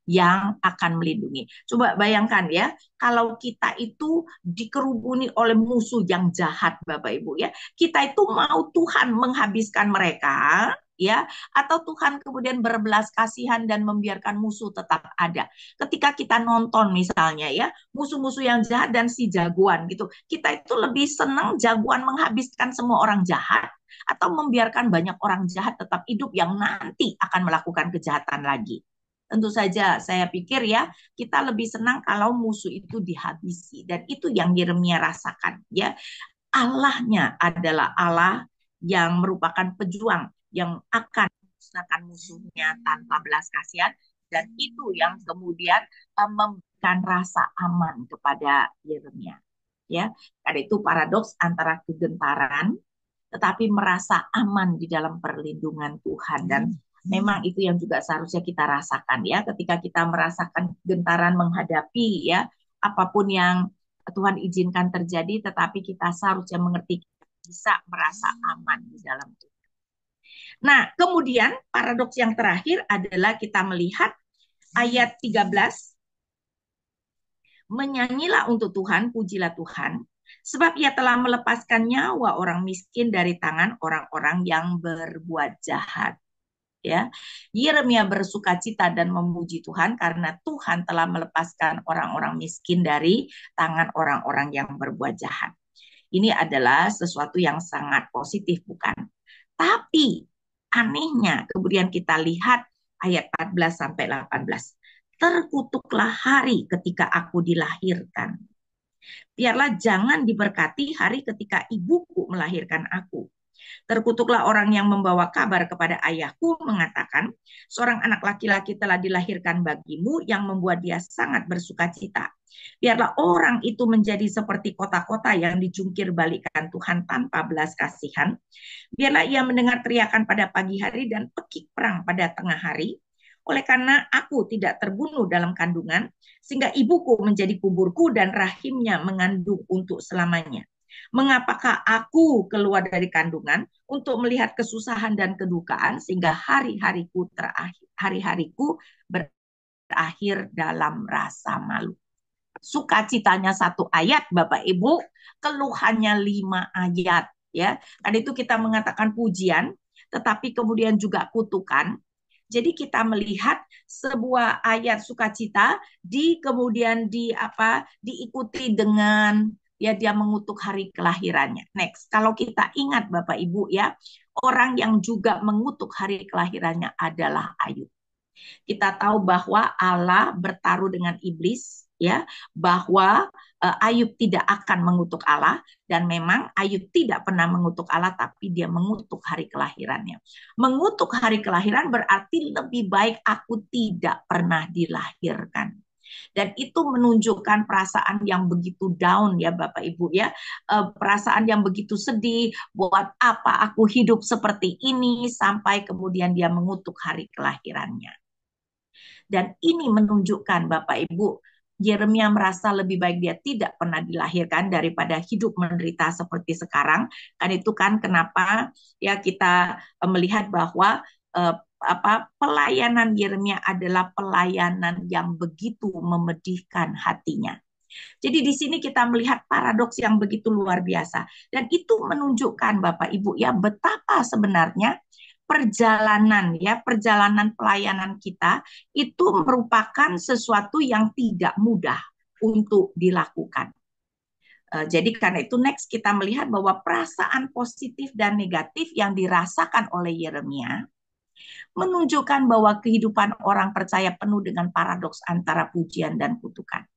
yang akan melindungi. Coba bayangkan ya, kalau kita itu dikerubuni oleh musuh yang jahat, Bapak Ibu ya, kita itu mau Tuhan menghabiskan mereka, ya, atau Tuhan kemudian berbelas kasihan dan membiarkan musuh tetap ada. Ketika kita nonton misalnya ya, musuh-musuh yang jahat dan si jagoan gitu, kita itu lebih senang jagoan menghabiskan semua orang jahat atau membiarkan banyak orang jahat tetap hidup yang nanti akan melakukan kejahatan lagi. Tentu saja saya pikir ya kita lebih senang kalau musuh itu dihabisi dan itu yang Yeremia rasakan ya. Allahnya adalah Allah yang merupakan pejuang yang akan memusnahkan musuhnya tanpa belas kasihan dan itu yang kemudian memberikan rasa aman kepada Yeremia ya. Karena itu paradoks antara kegentaran tetapi merasa aman di dalam perlindungan Tuhan dan memang itu yang juga seharusnya kita rasakan ya ketika kita merasakan gentaran menghadapi ya apapun yang Tuhan izinkan terjadi tetapi kita seharusnya mengerti bisa merasa aman di dalam Tuhan. Nah, kemudian paradoks yang terakhir adalah kita melihat ayat 13 menyanyilah untuk Tuhan, pujilah Tuhan sebab ia telah melepaskan nyawa orang miskin dari tangan orang-orang yang berbuat jahat. Ya, Yeremia bersukacita dan memuji Tuhan karena Tuhan telah melepaskan orang-orang miskin dari tangan orang-orang yang berbuat jahat. Ini adalah sesuatu yang sangat positif, bukan? Tapi anehnya kemudian kita lihat ayat 14 sampai 18. Terkutuklah hari ketika aku dilahirkan. Biarlah jangan diberkati hari ketika ibuku melahirkan aku. Terkutuklah orang yang membawa kabar kepada ayahku mengatakan, seorang anak laki-laki telah dilahirkan bagimu yang membuat dia sangat bersukacita. Biarlah orang itu menjadi seperti kota-kota yang dijungkir balikan Tuhan tanpa belas kasihan. Biarlah ia mendengar teriakan pada pagi hari dan pekik perang pada tengah hari. Oleh karena aku tidak terbunuh dalam kandungan, sehingga ibuku menjadi kuburku dan rahimnya mengandung untuk selamanya. Mengapakah aku keluar dari kandungan untuk melihat kesusahan dan kedukaan sehingga hari-hariku berakhir dalam rasa malu. Sukacitanya 1 ayat, Bapak Ibu, keluhannya 5 ayat. ya. Karena itu kita mengatakan pujian, tetapi kemudian juga kutukan. Jadi kita melihat sebuah ayat sukacita kemudian diikuti dengan ya dia mengutuk hari kelahirannya. Next, kalau kita ingat Bapak Ibu ya, orang yang juga mengutuk hari kelahirannya adalah Ayub. Kita tahu bahwa Allah bertaruh dengan iblis, ya, bahwa Ayub tidak akan mengutuk Allah, dan memang Ayub tidak pernah mengutuk Allah, tapi dia mengutuk hari kelahirannya. Mengutuk hari kelahiran berarti lebih baik aku tidak pernah dilahirkan. Dan itu menunjukkan perasaan yang begitu down ya Bapak Ibu ya. Perasaan yang begitu sedih, buat apa aku hidup seperti ini, sampai kemudian dia mengutuk hari kelahirannya. Dan ini menunjukkan Bapak Ibu, Yeremia merasa lebih baik dia tidak pernah dilahirkan daripada hidup menderita seperti sekarang. Kan itu kan kenapa ya kita melihat bahwa pelayanan Yeremia adalah pelayanan yang begitu memedihkan hatinya. Jadi di sini kita melihat paradoks yang begitu luar biasa. Dan itu menunjukkan Bapak Ibu ya betapa sebenarnya perjalanan pelayanan kita itu merupakan sesuatu yang tidak mudah untuk dilakukan. Jadi karena itu next kita melihat bahwa perasaan positif dan negatif yang dirasakan oleh Yeremia menunjukkan bahwa kehidupan orang percaya penuh dengan paradoks antara pujian dan kutukan.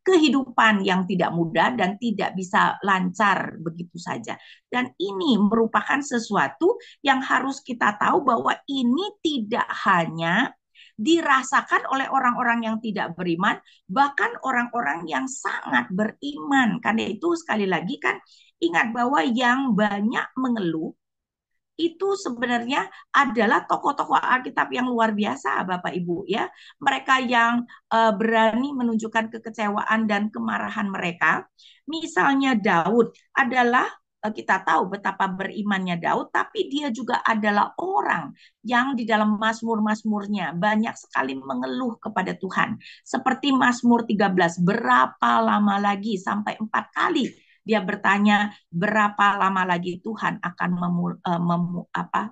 Kehidupan yang tidak mudah dan tidak bisa lancar begitu saja. Dan ini merupakan sesuatu yang harus kita tahu bahwa ini tidak hanya dirasakan oleh orang-orang yang tidak beriman, bahkan orang-orang yang sangat beriman. Karena itu sekali lagi kan ingat bahwa yang banyak mengeluh itu sebenarnya adalah tokoh-tokoh Alkitab yang luar biasa, Bapak Ibu ya. Mereka yang berani menunjukkan kekecewaan dan kemarahan mereka. Misalnya Daud adalah kita tahu betapa berimannya Daud, tapi dia juga adalah orang yang di dalam Mazmur-Mazmurnya banyak sekali mengeluh kepada Tuhan. Seperti Mazmur 13, berapa lama lagi, sampai 4 kali dia bertanya berapa lama lagi Tuhan akan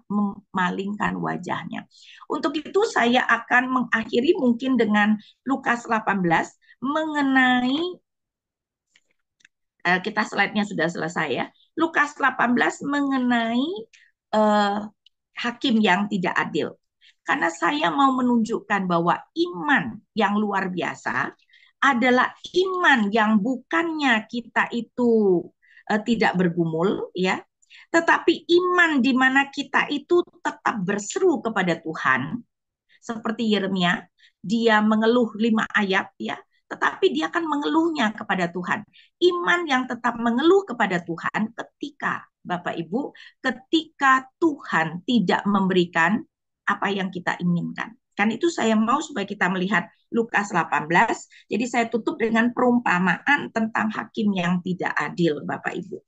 memalingkan wajahnya. Untuk itu saya akan mengakhiri mungkin dengan Lukas 18 mengenai kita slide-nya sudah selesai ya. Lukas 18 mengenai hakim yang tidak adil. Karena saya mau menunjukkan bahwa iman yang luar biasa adalah iman yang bukannya kita itu tidak bergumul ya, tetapi iman di mana kita itu tetap berseru kepada Tuhan. Seperti Yeremia, dia mengeluh 5 ayat ya, tetapi dia akan mengeluhnya kepada Tuhan. Iman yang tetap mengeluh kepada Tuhan ketika Bapak Ibu, ketika Tuhan tidak memberikan apa yang kita inginkan. Kan itu saya mau supaya kita melihat Lukas 18. Jadi saya tutup dengan perumpamaan tentang hakim yang tidak adil, Bapak Ibu.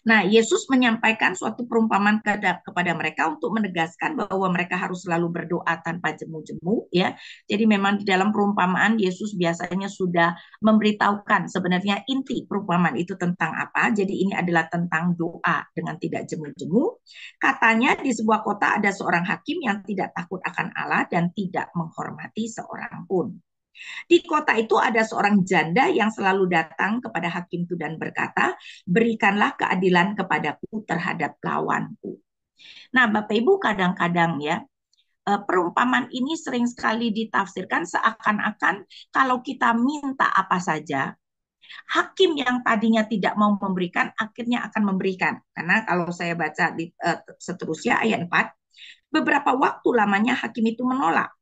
Nah, Yesus menyampaikan suatu perumpamaan kepada mereka untuk menegaskan bahwa mereka harus selalu berdoa tanpa jemu-jemu, ya. Jadi memang di dalam perumpamaan Yesus biasanya sudah memberitahukan sebenarnya inti perumpamaan itu tentang apa. Jadi ini adalah tentang doa dengan tidak jemu-jemu. Katanya di sebuah kota ada seorang hakim yang tidak takut akan Allah dan tidak menghormati seorang pun. Di kota itu ada seorang janda yang selalu datang kepada hakim itu dan berkata, berikanlah keadilan kepadaku terhadap lawanku. Nah, Bapak Ibu kadang-kadang ya, perumpamaan ini sering sekali ditafsirkan seakan-akan kalau kita minta apa saja, hakim yang tadinya tidak mau memberikan, akhirnya akan memberikan. Karena kalau saya baca di seterusnya ayat 4, beberapa waktu lamanya hakim itu menolak.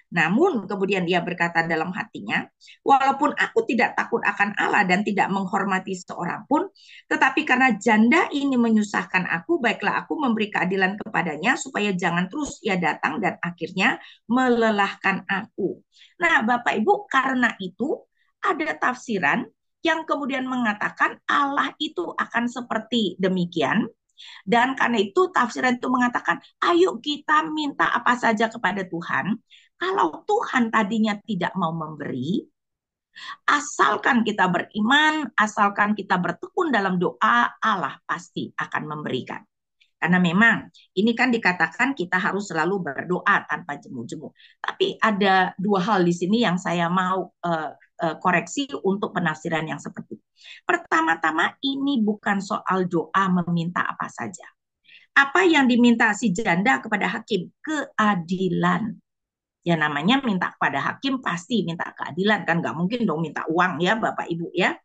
Namun kemudian dia berkata dalam hatinya, walaupun aku tidak takut akan Allah dan tidak menghormati seorang pun, tetapi karena janda ini menyusahkan aku, baiklah aku memberi keadilan kepadanya supaya jangan terus ia datang dan akhirnya melelahkan aku. Nah, Bapak Ibu, karena itu ada tafsiran yang kemudian mengatakan Allah itu akan seperti demikian. Dan karena itu tafsiran itu mengatakan, ayo kita minta apa saja kepada Tuhan. Kalau Tuhan tadinya tidak mau memberi, Asalkan kita beriman, asalkan kita bertekun dalam doa, Allah pasti akan memberikan. Karena memang ini kan dikatakan kita harus selalu berdoa tanpa jemu-jemu. Tapi ada dua hal di sini yang saya mau koreksi untuk penafsiran yang seperti itu. Pertama-tama ini bukan soal doa meminta apa saja. Apa yang diminta si janda kepada hakim? Keadilan. Ya namanya minta kepada hakim pasti minta keadilan kan, nggak mungkin dong minta uang ya Bapak Ibu ya,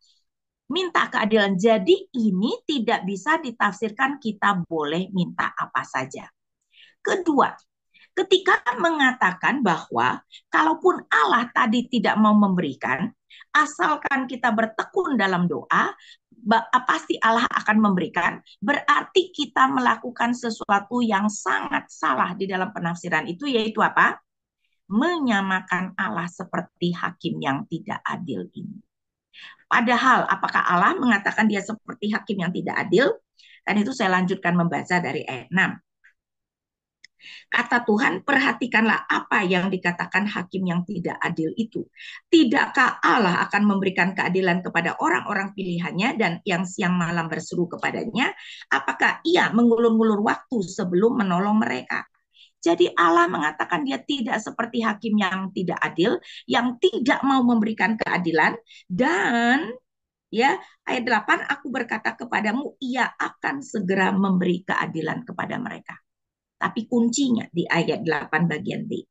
minta keadilan. Jadi ini tidak bisa ditafsirkan kita boleh minta apa saja. Kedua, ketika mengatakan bahwa kalaupun Allah tadi tidak mau memberikan, asalkan kita bertekun dalam doa, pasti Allah akan memberikan, berarti kita melakukan sesuatu yang sangat salah di dalam penafsiran itu, yaitu apa? Menyamakan Allah seperti hakim yang tidak adil ini. Padahal apakah Allah mengatakan dia seperti hakim yang tidak adil? Dan itu saya lanjutkan membaca dari ayat 6. Kata Tuhan, perhatikanlah apa yang dikatakan hakim yang tidak adil itu. Tidakkah Allah akan memberikan keadilan kepada orang-orang pilihannya dan yang siang malam berseru kepadanya? Apakah ia mengulur-ngulur waktu sebelum menolong mereka? Jadi Allah mengatakan dia tidak seperti hakim yang tidak adil, yang tidak mau memberikan keadilan, dan ya ayat 8, aku berkata kepadamu, ia akan segera memberi keadilan kepada mereka. Tapi kuncinya di ayat 8 bagian B.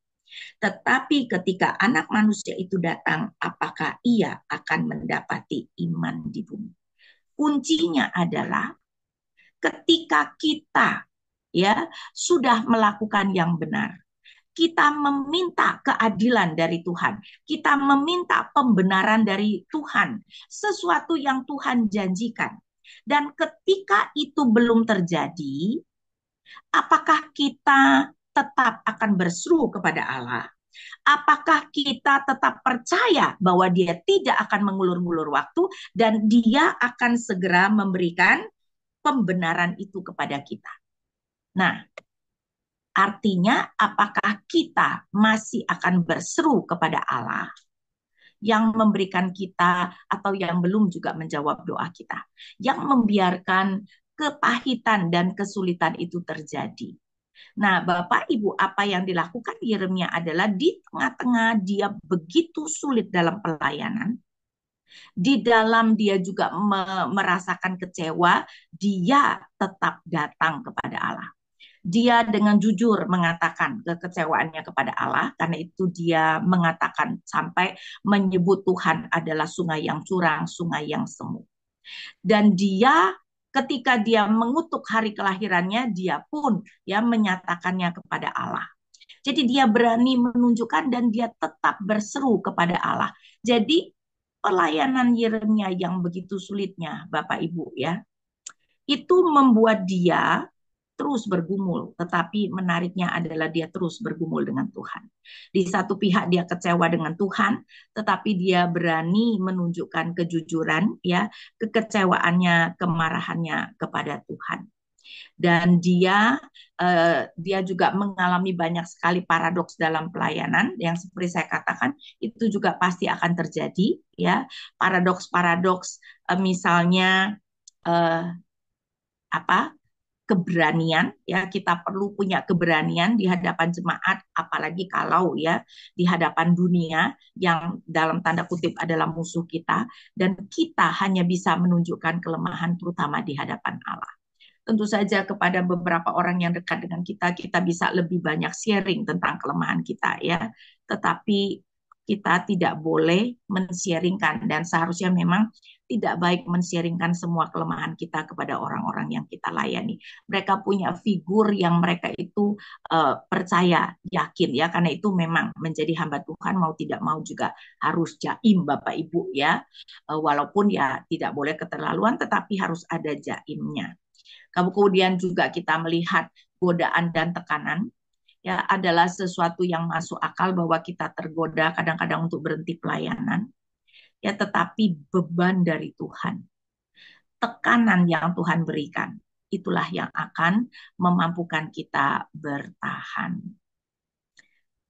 Tetapi ketika anak manusia itu datang, apakah ia akan mendapati iman di bumi? Kuncinya adalah ketika kita ya sudah melakukan yang benar, kita meminta keadilan dari Tuhan, kita meminta pembenaran dari Tuhan, sesuatu yang Tuhan janjikan. Dan ketika itu belum terjadi, apakah kita tetap akan berseru kepada Allah? Apakah kita tetap percaya bahwa dia tidak akan mengulur-ngulur waktu dan dia akan segera memberikan pembenaran itu kepada kita? Nah, artinya apakah kita masih akan berseru kepada Allah yang memberikan kita atau yang belum juga menjawab doa kita, yang membiarkan kepahitan dan kesulitan itu terjadi. Nah, Bapak Ibu, apa yang dilakukan Yeremia adalah di tengah-tengah dia begitu sulit dalam pelayanan, di dalam dia juga merasakan kecewa, dia tetap datang kepada Allah. Dia dengan jujur mengatakan kekecewaannya kepada Allah, karena itu dia mengatakan sampai menyebut Tuhan adalah sungai yang curang, sungai yang semu. Dan dia ketika dia mengutuk hari kelahirannya, dia pun ya menyatakannya kepada Allah. Jadi dia berani menunjukkan dan dia tetap berseru kepada Allah. Jadi pelayanan Yeremia yang begitu sulitnya, Bapak Ibu ya, itu membuat dia terus bergumul, tetapi menariknya adalah dia terus bergumul dengan Tuhan. Di satu pihak dia kecewa dengan Tuhan, tetapi dia berani menunjukkan kejujuran, ya, kekecewaannya, kemarahannya kepada Tuhan. Dan dia juga mengalami banyak sekali paradoks dalam pelayanan yang seperti saya katakan itu juga pasti akan terjadi, ya, paradoks-paradoks, misalnya eh, apa keberanian, ya, kita perlu punya keberanian di hadapan jemaat, apalagi kalau ya di hadapan dunia yang dalam tanda kutip adalah musuh kita, dan kita hanya bisa menunjukkan kelemahan terutama di hadapan Allah. Tentu saja kepada beberapa orang yang dekat dengan kita, kita bisa lebih banyak sharing tentang kelemahan kita, ya. Tetapi kita tidak boleh men-sharingkan, dan seharusnya memang tidak baik men-sharingkan semua kelemahan kita kepada orang-orang yang kita layani. Mereka punya figur yang mereka itu percaya, yakin, ya, karena itu memang menjadi hamba Tuhan mau tidak mau juga harus jaim Bapak Ibu, ya. Walaupun ya tidak boleh keterlaluan, tetapi harus ada jaimnya. Kemudian juga kita melihat godaan dan tekanan, ya, adalah sesuatu yang masuk akal bahwa kita tergoda kadang-kadang untuk berhenti pelayanan, ya, tetapi beban dari Tuhan, tekanan yang Tuhan berikan, itulah yang akan memampukan kita bertahan.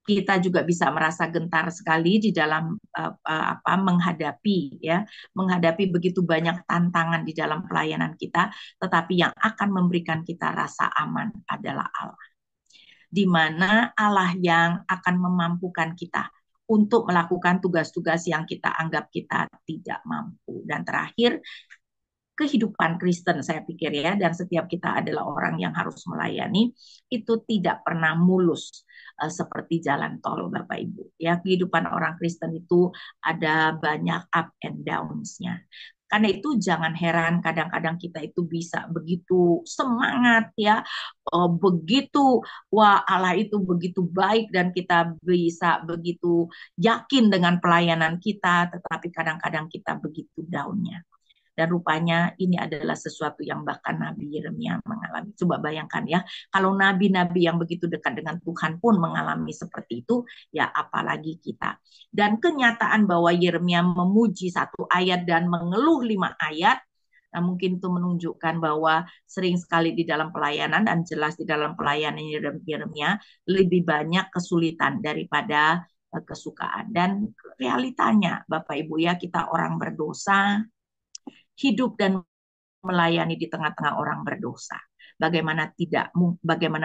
kita juga bisa merasa gentar sekali di dalam menghadapi begitu banyak tantangan di dalam pelayanan kita, tetapi yang akan memberikan kita rasa aman adalah Allah, di mana Allah yang akan memampukan kita untuk melakukan tugas-tugas yang kita anggap kita tidak mampu. Dan terakhir, kehidupan Kristen saya pikir ya, dan setiap kita adalah orang yang harus melayani, itu tidak pernah mulus seperti jalan tol Bapak Ibu. Ya, kehidupan orang Kristen itu ada banyak up and downs-nya. Karena itu jangan heran kadang-kadang kita itu bisa begitu semangat ya, begitu wah Allah itu begitu baik dan kita bisa begitu yakin dengan pelayanan kita, tetapi kadang-kadang kita begitu down-nya. Dan rupanya ini adalah sesuatu yang bahkan Nabi Yeremia mengalami. Coba bayangkan ya, kalau nabi-nabi yang begitu dekat dengan Tuhan pun mengalami seperti itu, ya apalagi kita. Dan kenyataan bahwa Yeremia memuji satu ayat dan mengeluh 5 ayat, nah, mungkin itu menunjukkan bahwa sering sekali di dalam pelayanan, dan jelas di dalam pelayanan Yeremia lebih banyak kesulitan daripada kesukaan. Dan realitanya Bapak Ibu ya, kita orang berdosa, hidup dan melayani di tengah-tengah orang berdosa. Bagaimana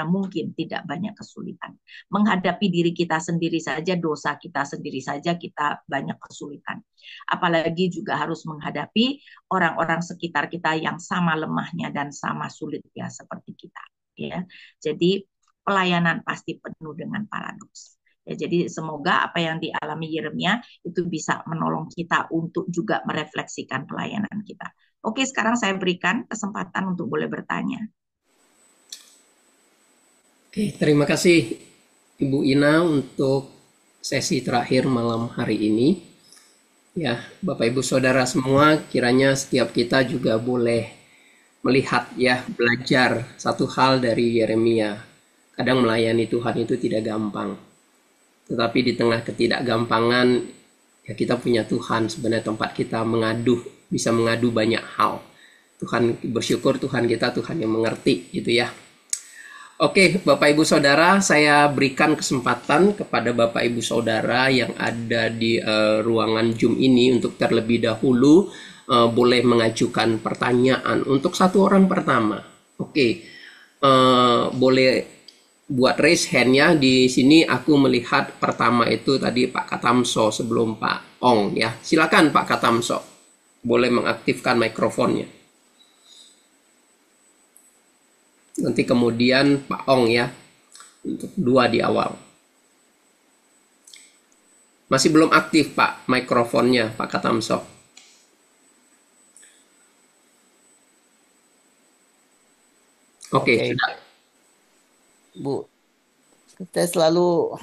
mungkin tidak banyak kesulitan. Menghadapi diri kita sendiri saja, dosa kita sendiri saja kita banyak kesulitan. Apalagi juga harus menghadapi orang-orang sekitar kita yang sama lemahnya dan sama sulitnya seperti kita. Ya, jadi pelayanan pasti penuh dengan paradoks. Ya, jadi semoga apa yang dialami Yeremia itu bisa menolong kita untuk juga merefleksikan pelayanan kita. Oke, sekarang saya berikan kesempatan untuk boleh bertanya. Oke, terima kasih Ibu Ina untuk sesi terakhir malam hari ini. Ya, Bapak Ibu Saudara semua, kiranya setiap kita juga boleh melihat ya, belajar satu hal dari Yeremia. Kadang melayani Tuhan itu tidak gampang. Tetapi di tengah ketidakgampangan, ya kita punya Tuhan sebenarnya tempat kita mengadu, bisa mengadu banyak hal. Tuhan bersyukur Tuhan kita Tuhan yang mengerti gitu ya. Oke, Bapak Ibu Saudara, saya berikan kesempatan kepada Bapak Ibu Saudara yang ada di ruangan Zoom ini untuk terlebih dahulu boleh mengajukan pertanyaan untuk satu orang pertama. Oke, boleh buat raise hand-nya. Di sini aku melihat pertama itu tadi Pak Katamso sebelum Pak Ong ya. Silakan Pak Katamso, boleh mengaktifkan mikrofonnya. Nanti kemudian Pak Ong ya, untuk 2 di awal. Masih belum aktif Pak mikrofonnya Pak Katamso. Oke, sudah. Bu, saya selalu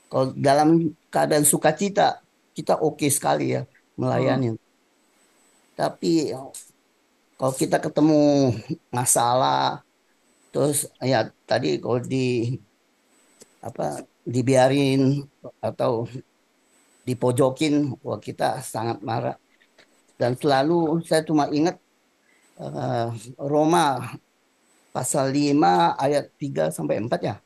kalau dalam keadaan sukacita kita oke sekali ya melayani. Tapi kalau kita ketemu masalah, terus ya tadi kalau dibiarin atau dipojokin, wah kita sangat marah. Dan selalu saya cuma ingat Roma pasal 5 ayat 3 sampai 4 ya.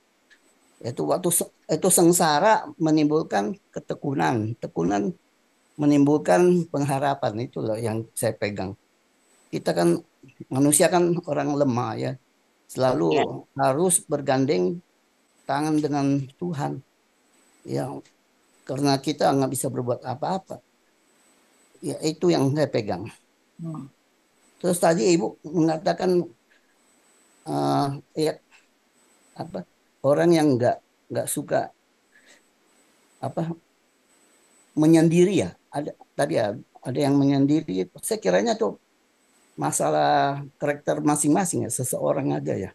Itu waktu itu sengsara menimbulkan ketekunan, tekunan menimbulkan pengharapan, itu loh yang saya pegang. Kita kan manusia kan orang lemah ya, selalu harus bergandeng tangan dengan Tuhan ya, karena kita nggak bisa berbuat apa-apa ya, itu yang saya pegang. Terus tadi Ibu mengatakan ya apa, orang yang nggak suka menyendiri ya, ada tadi ya, ada yang menyendiri. Saya kiranya tuh masalah karakter masing-masing ya, seseorang aja ya.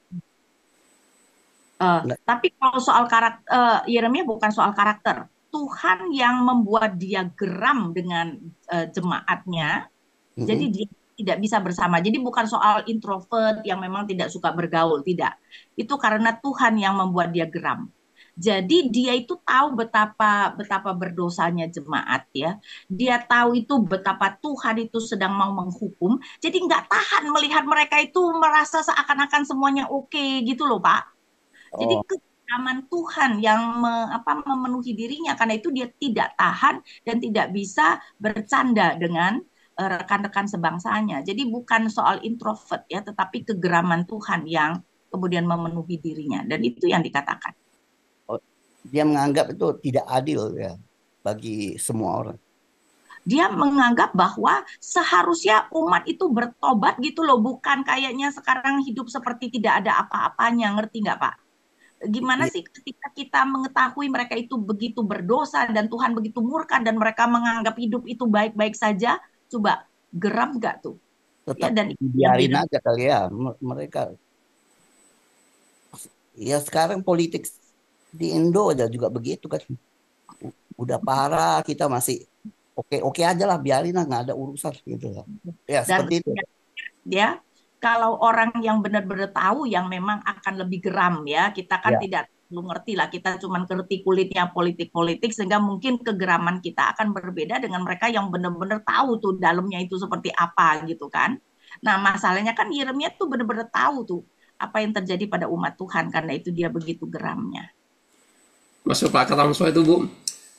Tapi kalau soal karakter, Yeremia bukan soal karakter. Tuhan yang membuat dia geram dengan jemaatnya, jadi dia tidak bisa bersama. Jadi bukan soal introvert yang memang tidak suka bergaul, tidak. Itu karena Tuhan yang membuat dia geram. Jadi dia itu tahu betapa berdosanya jemaat ya. Dia tahu itu betapa Tuhan itu sedang mau menghukum. Jadi nggak tahan melihat mereka itu merasa seakan-akan semuanya oke gitu loh Pak. Jadi kebersamaan Tuhan yang memenuhi dirinya, karena itu dia tidak tahan dan tidak bisa bercanda dengan rekan-rekan sebangsanya. Jadi bukan soal introvert ya, tetapi kegeraman Tuhan yang kemudian memenuhi dirinya, dan itu yang dikatakan. Oh, dia menganggap itu tidak adil ya bagi semua orang. Dia menganggap bahwa seharusnya umat itu bertobat gitu loh, bukan kayaknya sekarang hidup seperti tidak ada apa-apanya, ngerti nggak Pak? Gimana Iya, sih ketika kita mengetahui mereka itu begitu berdosa dan Tuhan begitu murka dan mereka menganggap hidup itu baik-baik saja, coba geram nggak tuh? Ya, tetap dan itu yang dibiarin aja kali ya mereka. Ya sekarang politik di Indo aja juga begitu kan. Udah parah, kita masih oke-oke aja lah, biarin lah, nggak ada urusan gitu lah. Ya dan seperti itu. ya kalau orang yang benar-benar tahu yang memang akan lebih geram ya, kita kan Ya, tidak perlu ngerti lah, kita cuma ngerti kulitnya politik-politik, sehingga mungkin kegeraman kita akan berbeda dengan mereka yang benar-benar tahu tuh dalamnya itu seperti apa gitu kan. Nah masalahnya kan Yeremia tuh benar-benar tahu tuh apa yang terjadi pada umat Tuhan, karena itu dia begitu geramnya. Masuk Pak Katamso itu Bu.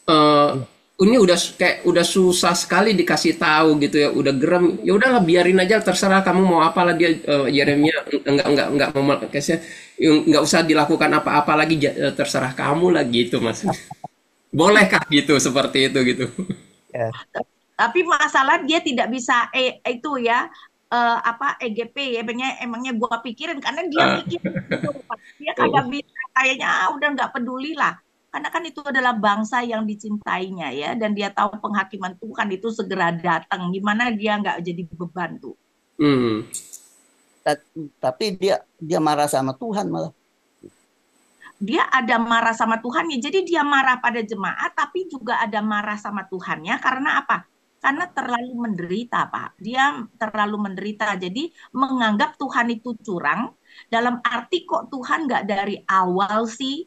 Eh, ya, ini udah susah sekali dikasih tahu gitu ya, udah geram. Ya udahlah biarin aja, terserah kamu mau apalah. Dia Yeremia enggak mau kasih, nggak usah dilakukan apa-apa lagi, terserah kamu lah gitu Mas. Bolehkah gitu seperti itu gitu? ya. Tapi masalah dia tidak bisa itu ya, apa EGP ya, emangnya gua pikirin, karena dia Eh, mikir gitu, Pak. Dia kagak bisa, kayaknya udah nggak peduli lah, karena kan itu adalah bangsa yang dicintainya ya, dan dia tahu penghakiman Tuhan itu segera datang, gimana dia nggak jadi beban tuh. hmm. Ta- Tapi dia marah sama Tuhan malah. Dia ada marah sama Tuhannya. Jadi dia marah pada jemaat, tapi juga ada marah sama Tuhannya. Karena apa? Karena terlalu menderita, Pak. Dia terlalu menderita. Jadi menganggap Tuhan itu curang. Dalam arti kok Tuhan nggak dari awal sih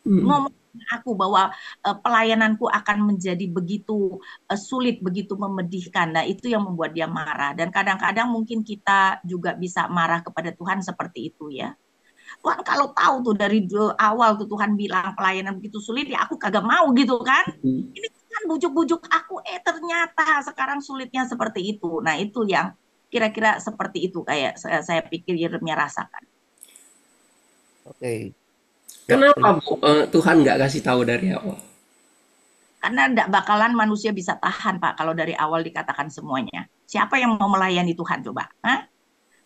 Hmm. ngomong sama aku bahwa pelayananku akan menjadi begitu sulit, begitu memedihkan. Nah, itu yang membuat dia marah. Dan kadang-kadang mungkin kita juga bisa marah kepada Tuhan seperti itu ya. Tuhan kalau tahu tuh dari awal tuh Tuhan bilang pelayanan begitu sulit, ya aku kagak mau gitu kan. Ini kan bujuk-bujuk aku, ternyata sekarang sulitnya seperti itu. Nah itu yang kira-kira seperti itu kayak saya pikir Yeremia rasakan. Oke. Ya, Kenapa terima. Bu Tuhan nggak kasih tahu dari awal? Karena tidak bakalan manusia bisa tahan Pak kalau dari awal dikatakan semuanya. Siapa yang mau melayani Tuhan coba? Hah?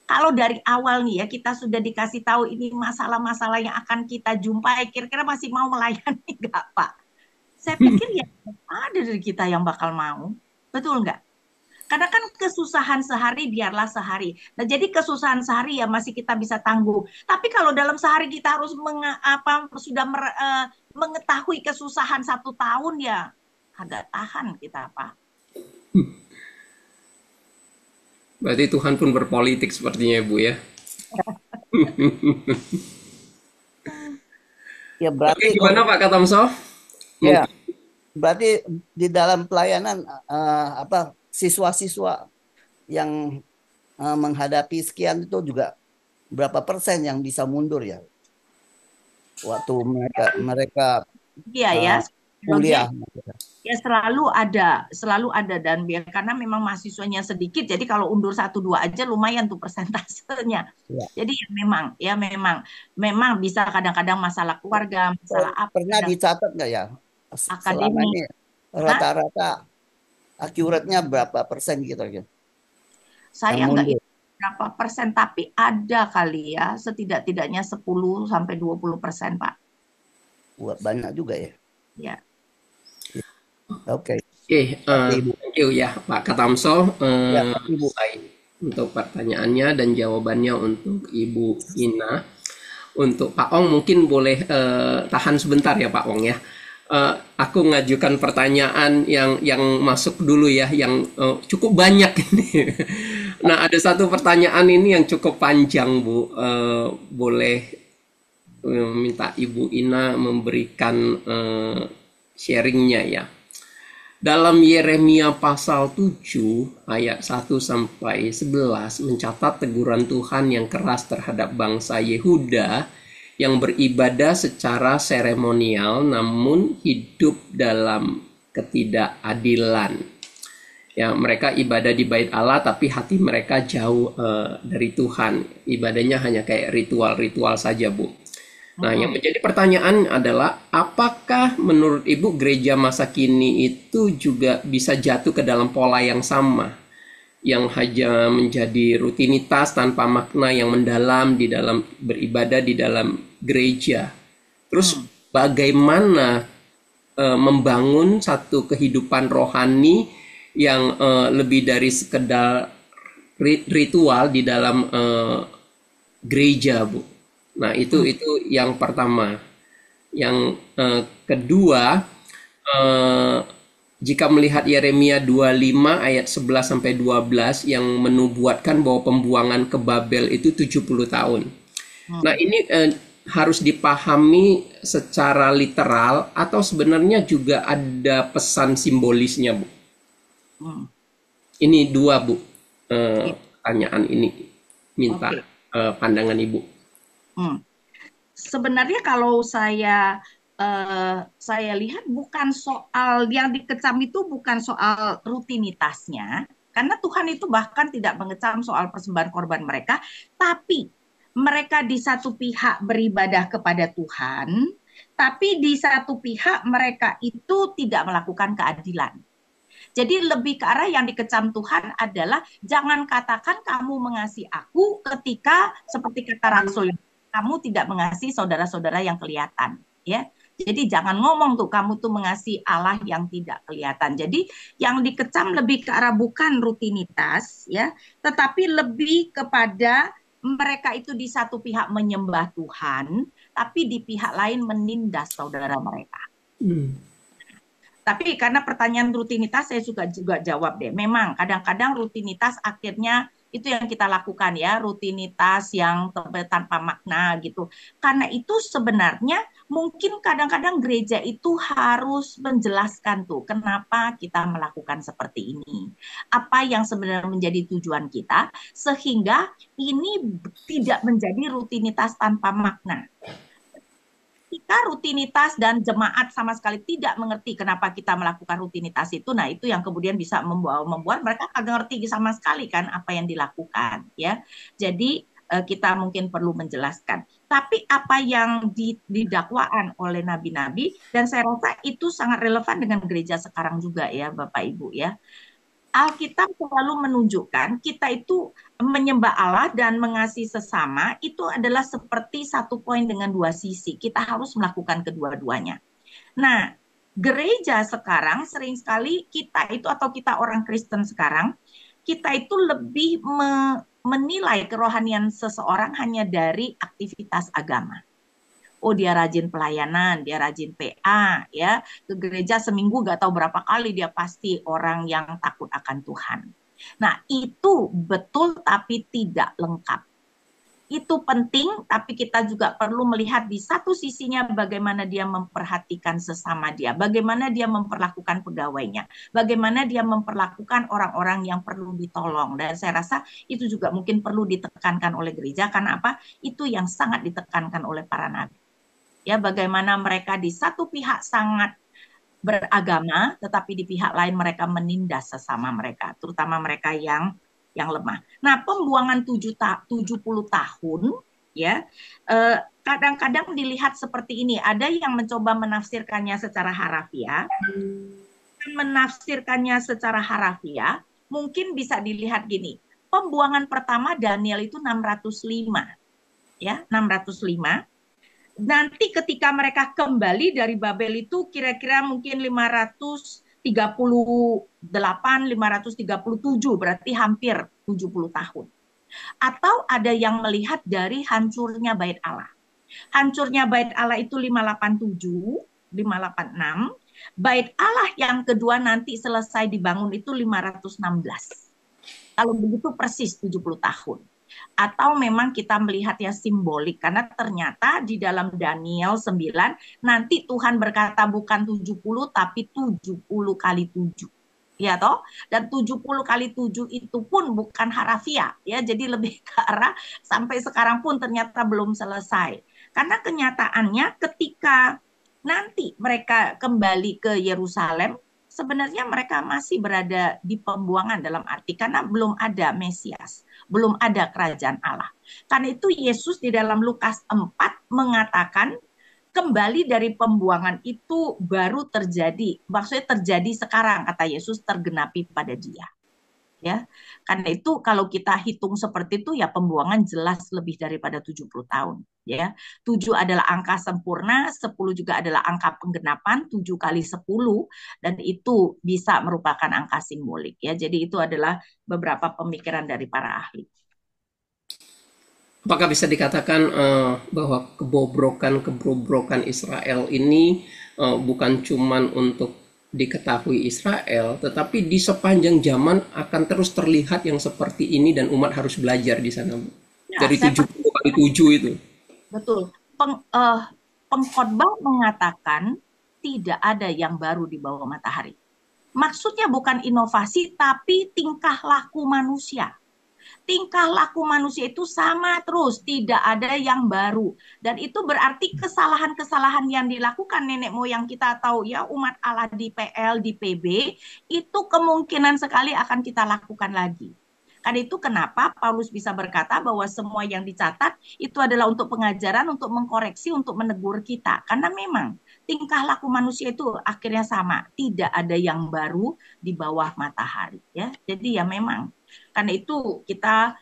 Kalau dari awal nih ya kita sudah dikasih tahu ini masalah-masalah yang akan kita jumpai, kira-kira masih mau melayani nggak Pak? Saya pikir ya ada dari kita yang bakal mau. Betul nggak? Karena kan kesusahan sehari biarlah sehari. Nah, jadi kesusahan sehari ya masih kita bisa tanggung. Tapi kalau dalam sehari kita harus sudah mengetahui kesusahan 1 tahun ya agak tahan kita Pak. Berarti Tuhan pun berpolitik sepertinya Bu ya. Ya Oke, berarti gimana Pak Katamso? ya Mungkin berarti di dalam pelayanan apa siswa-siswa yang menghadapi sekian itu juga berapa persen yang bisa mundur ya waktu mereka mereka Iya ya, eh, logik kuliah. ya selalu ada, dan biar karena memang mahasiswanya sedikit, jadi kalau undur 1 2 aja lumayan tuh persentasenya. Ya. Jadi memang bisa kadang-kadang masalah keluarga, masalah apa, Pernah kadang dicatat nggak ya selama akademik. ini Hah? rata-rata akuratnya berapa persen gitu ya yang Saya nggak mundur? ingat berapa persen, tapi ada kali ya setidak-tidaknya 10 sampai 20%, Pak. Wah, banyak juga ya. Ya. Oke. oke, Oke, Ibu. thank you ya Pak Katamso. Ya, Ibu. Selesai untuk pertanyaannya dan jawabannya untuk Ibu Ina. Untuk Pak Ong mungkin boleh tahan sebentar ya Pak Ong ya. Aku ngajukan pertanyaan yang masuk dulu ya, yang cukup banyak ini. Nah, ada satu pertanyaan ini yang cukup panjang Bu. Boleh minta Ibu Ina memberikan sharingnya ya. Dalam Yeremia pasal 7 ayat 1 sampai 11 mencatat teguran Tuhan yang keras terhadap bangsa Yehuda yang beribadah secara seremonial namun hidup dalam ketidakadilan. Ya, mereka ibadah di bait Allah tapi hati mereka jauh dari Tuhan. Ibadahnya hanya kayak ritual-ritual saja, Bu. Nah, yang menjadi pertanyaan adalah apakah menurut Ibu gereja masa kini itu juga bisa jatuh ke dalam pola yang sama, yang hanya menjadi rutinitas tanpa makna yang mendalam di dalam beribadah di dalam gereja. Terus bagaimana membangun satu kehidupan rohani yang lebih dari sekedar ritual di dalam gereja, Bu. Nah, itu yang pertama. Yang kedua, jika melihat Yeremia 25 ayat 11 sampai 12 yang menubuatkan bahwa pembuangan ke Babel itu 70 tahun. Nah, ini harus dipahami secara literal atau sebenarnya juga ada pesan simbolisnya, Bu. Ini dua, Bu, pertanyaan ini. Minta pandangan Ibu. Sebenarnya kalau saya lihat bukan soal yang dikecam itu bukan soal rutinitasnya, karena Tuhan itu bahkan tidak mengecam soal persembahan korban mereka, tapi mereka di satu pihak beribadah kepada Tuhan, tapi di satu pihak mereka itu tidak melakukan keadilan. Jadi lebih ke arah yang dikecam Tuhan adalah jangan katakan kamu mengasihi aku ketika seperti kata Rasul, kamu tidak mengasihi saudara-saudara yang kelihatan, ya. Jadi jangan ngomong tuh kamu tuh mengasihi Allah yang tidak kelihatan. Jadi yang dikecam lebih ke arah bukan rutinitas, ya, tetapi lebih kepada mereka itu di satu pihak menyembah Tuhan, tapi di pihak lain menindas saudara mereka. Tapi karena pertanyaan rutinitas saya juga jawab deh. Memang kadang-kadang rutinitas akhirnya itu yang kita lakukan ya, rutinitas yang tanpa makna gitu. Karena itu sebenarnya mungkin kadang-kadang gereja itu harus menjelaskan tuh kenapa kita melakukan seperti ini. Apa yang sebenarnya menjadi tujuan kita sehingga ini tidak menjadi rutinitas tanpa makna. Ketika rutinitas dan jemaat sama sekali tidak mengerti kenapa kita melakukan rutinitas itu, nah itu yang kemudian bisa membuat mereka kagak ngerti sama sekali kan apa yang dilakukan, ya. Jadi kita mungkin perlu menjelaskan. Tapi apa yang didakwaan oleh nabi-nabi, dan saya rasa itu sangat relevan dengan gereja sekarang juga ya Bapak Ibu ya. Alkitab selalu menunjukkan kita itu menyembah Allah dan mengasihi sesama itu adalah seperti satu poin dengan dua sisi. Kita harus melakukan kedua-duanya. Nah, gereja sekarang sering sekali kita itu atau kita orang Kristen sekarang, kita itu lebih menilai kerohanian seseorang hanya dari aktivitas agama. Oh dia rajin pelayanan, dia rajin PA, ya ke gereja seminggu gak tahu berapa kali, dia pasti orang yang takut akan Tuhan. Nah itu betul tapi tidak lengkap. Itu penting, tapi kita juga perlu melihat di satu sisinya bagaimana dia memperhatikan sesama dia, bagaimana dia memperlakukan pegawainya, bagaimana dia memperlakukan orang-orang yang perlu ditolong. Dan saya rasa itu juga mungkin perlu ditekankan oleh gereja, karena apa? Itu yang sangat ditekankan oleh para nabi. Ya, bagaimana mereka di satu pihak sangat beragama, tetapi di pihak lain mereka menindas sesama mereka, terutama mereka yang lemah. Nah, pembuangan 70 tahun, ya, kadang-kadang dilihat seperti ini. Ada yang mencoba menafsirkannya secara harafiah, mungkin bisa dilihat gini. Pembuangan pertama Daniel itu 605, ya, 605. Nanti ketika mereka kembali dari Babel itu kira-kira mungkin 538, 537, berarti hampir 70 tahun. Atau ada yang melihat dari hancurnya bait Allah. Hancurnya bait Allah itu 587, 586. Bait Allah yang kedua nanti selesai dibangun itu 516. Kalau begitu persis 70 tahun. Atau memang kita melihat ya simbolik, karena ternyata di dalam Daniel 9 nanti Tuhan berkata bukan 70 tapi 70 kali 7, ya toh, dan 70 kali 7 itu pun bukan harafiah ya, jadi lebih ke arah sampai sekarang pun ternyata belum selesai. Karena kenyataannya ketika nanti mereka kembali ke Yerusalem, sebenarnya mereka masih berada di pembuangan dalam arti karena belum ada Mesias, belum ada kerajaan Allah. Karena itu Yesus di dalam Lukas 4 mengatakan kembali dari pembuangan itu baru terjadi. Maksudnya terjadi sekarang, kata Yesus, tergenapi pada dia. Ya, karena itu kalau kita hitung seperti itu ya pembuangan jelas lebih daripada 70 tahun. Ya, 7 adalah angka sempurna, 10 juga adalah angka penggenapan, 7 kali 10, dan itu bisa merupakan angka simbolik. Ya, jadi itu adalah beberapa pemikiran dari para ahli. Apakah bisa dikatakan bahwa kebobrokan Israel ini bukan cuman untuk diketahui Israel, tetapi di sepanjang zaman akan terus terlihat yang seperti ini dan umat harus belajar di sana, Bu? Ya, Dari saya 70 kali 7 itu. betul. Pengkhotbah mengatakan tidak ada yang baru di bawah matahari. Maksudnya bukan inovasi, tapi tingkah laku manusia. Tingkah laku manusia itu sama terus, tidak ada yang baru. Dan itu berarti kesalahan-kesalahan yang dilakukan nenek moyang kita atau ya umat Allah di PL, di PB, itu kemungkinan sekali akan kita lakukan lagi. Karena itu kenapa Paulus bisa berkata bahwa semua yang dicatat itu adalah untuk pengajaran, untuk mengkoreksi, untuk menegur kita. Karena memang tingkah laku manusia itu akhirnya sama, tidak ada yang baru di bawah matahari. Ya, jadi ya memang karena itu kita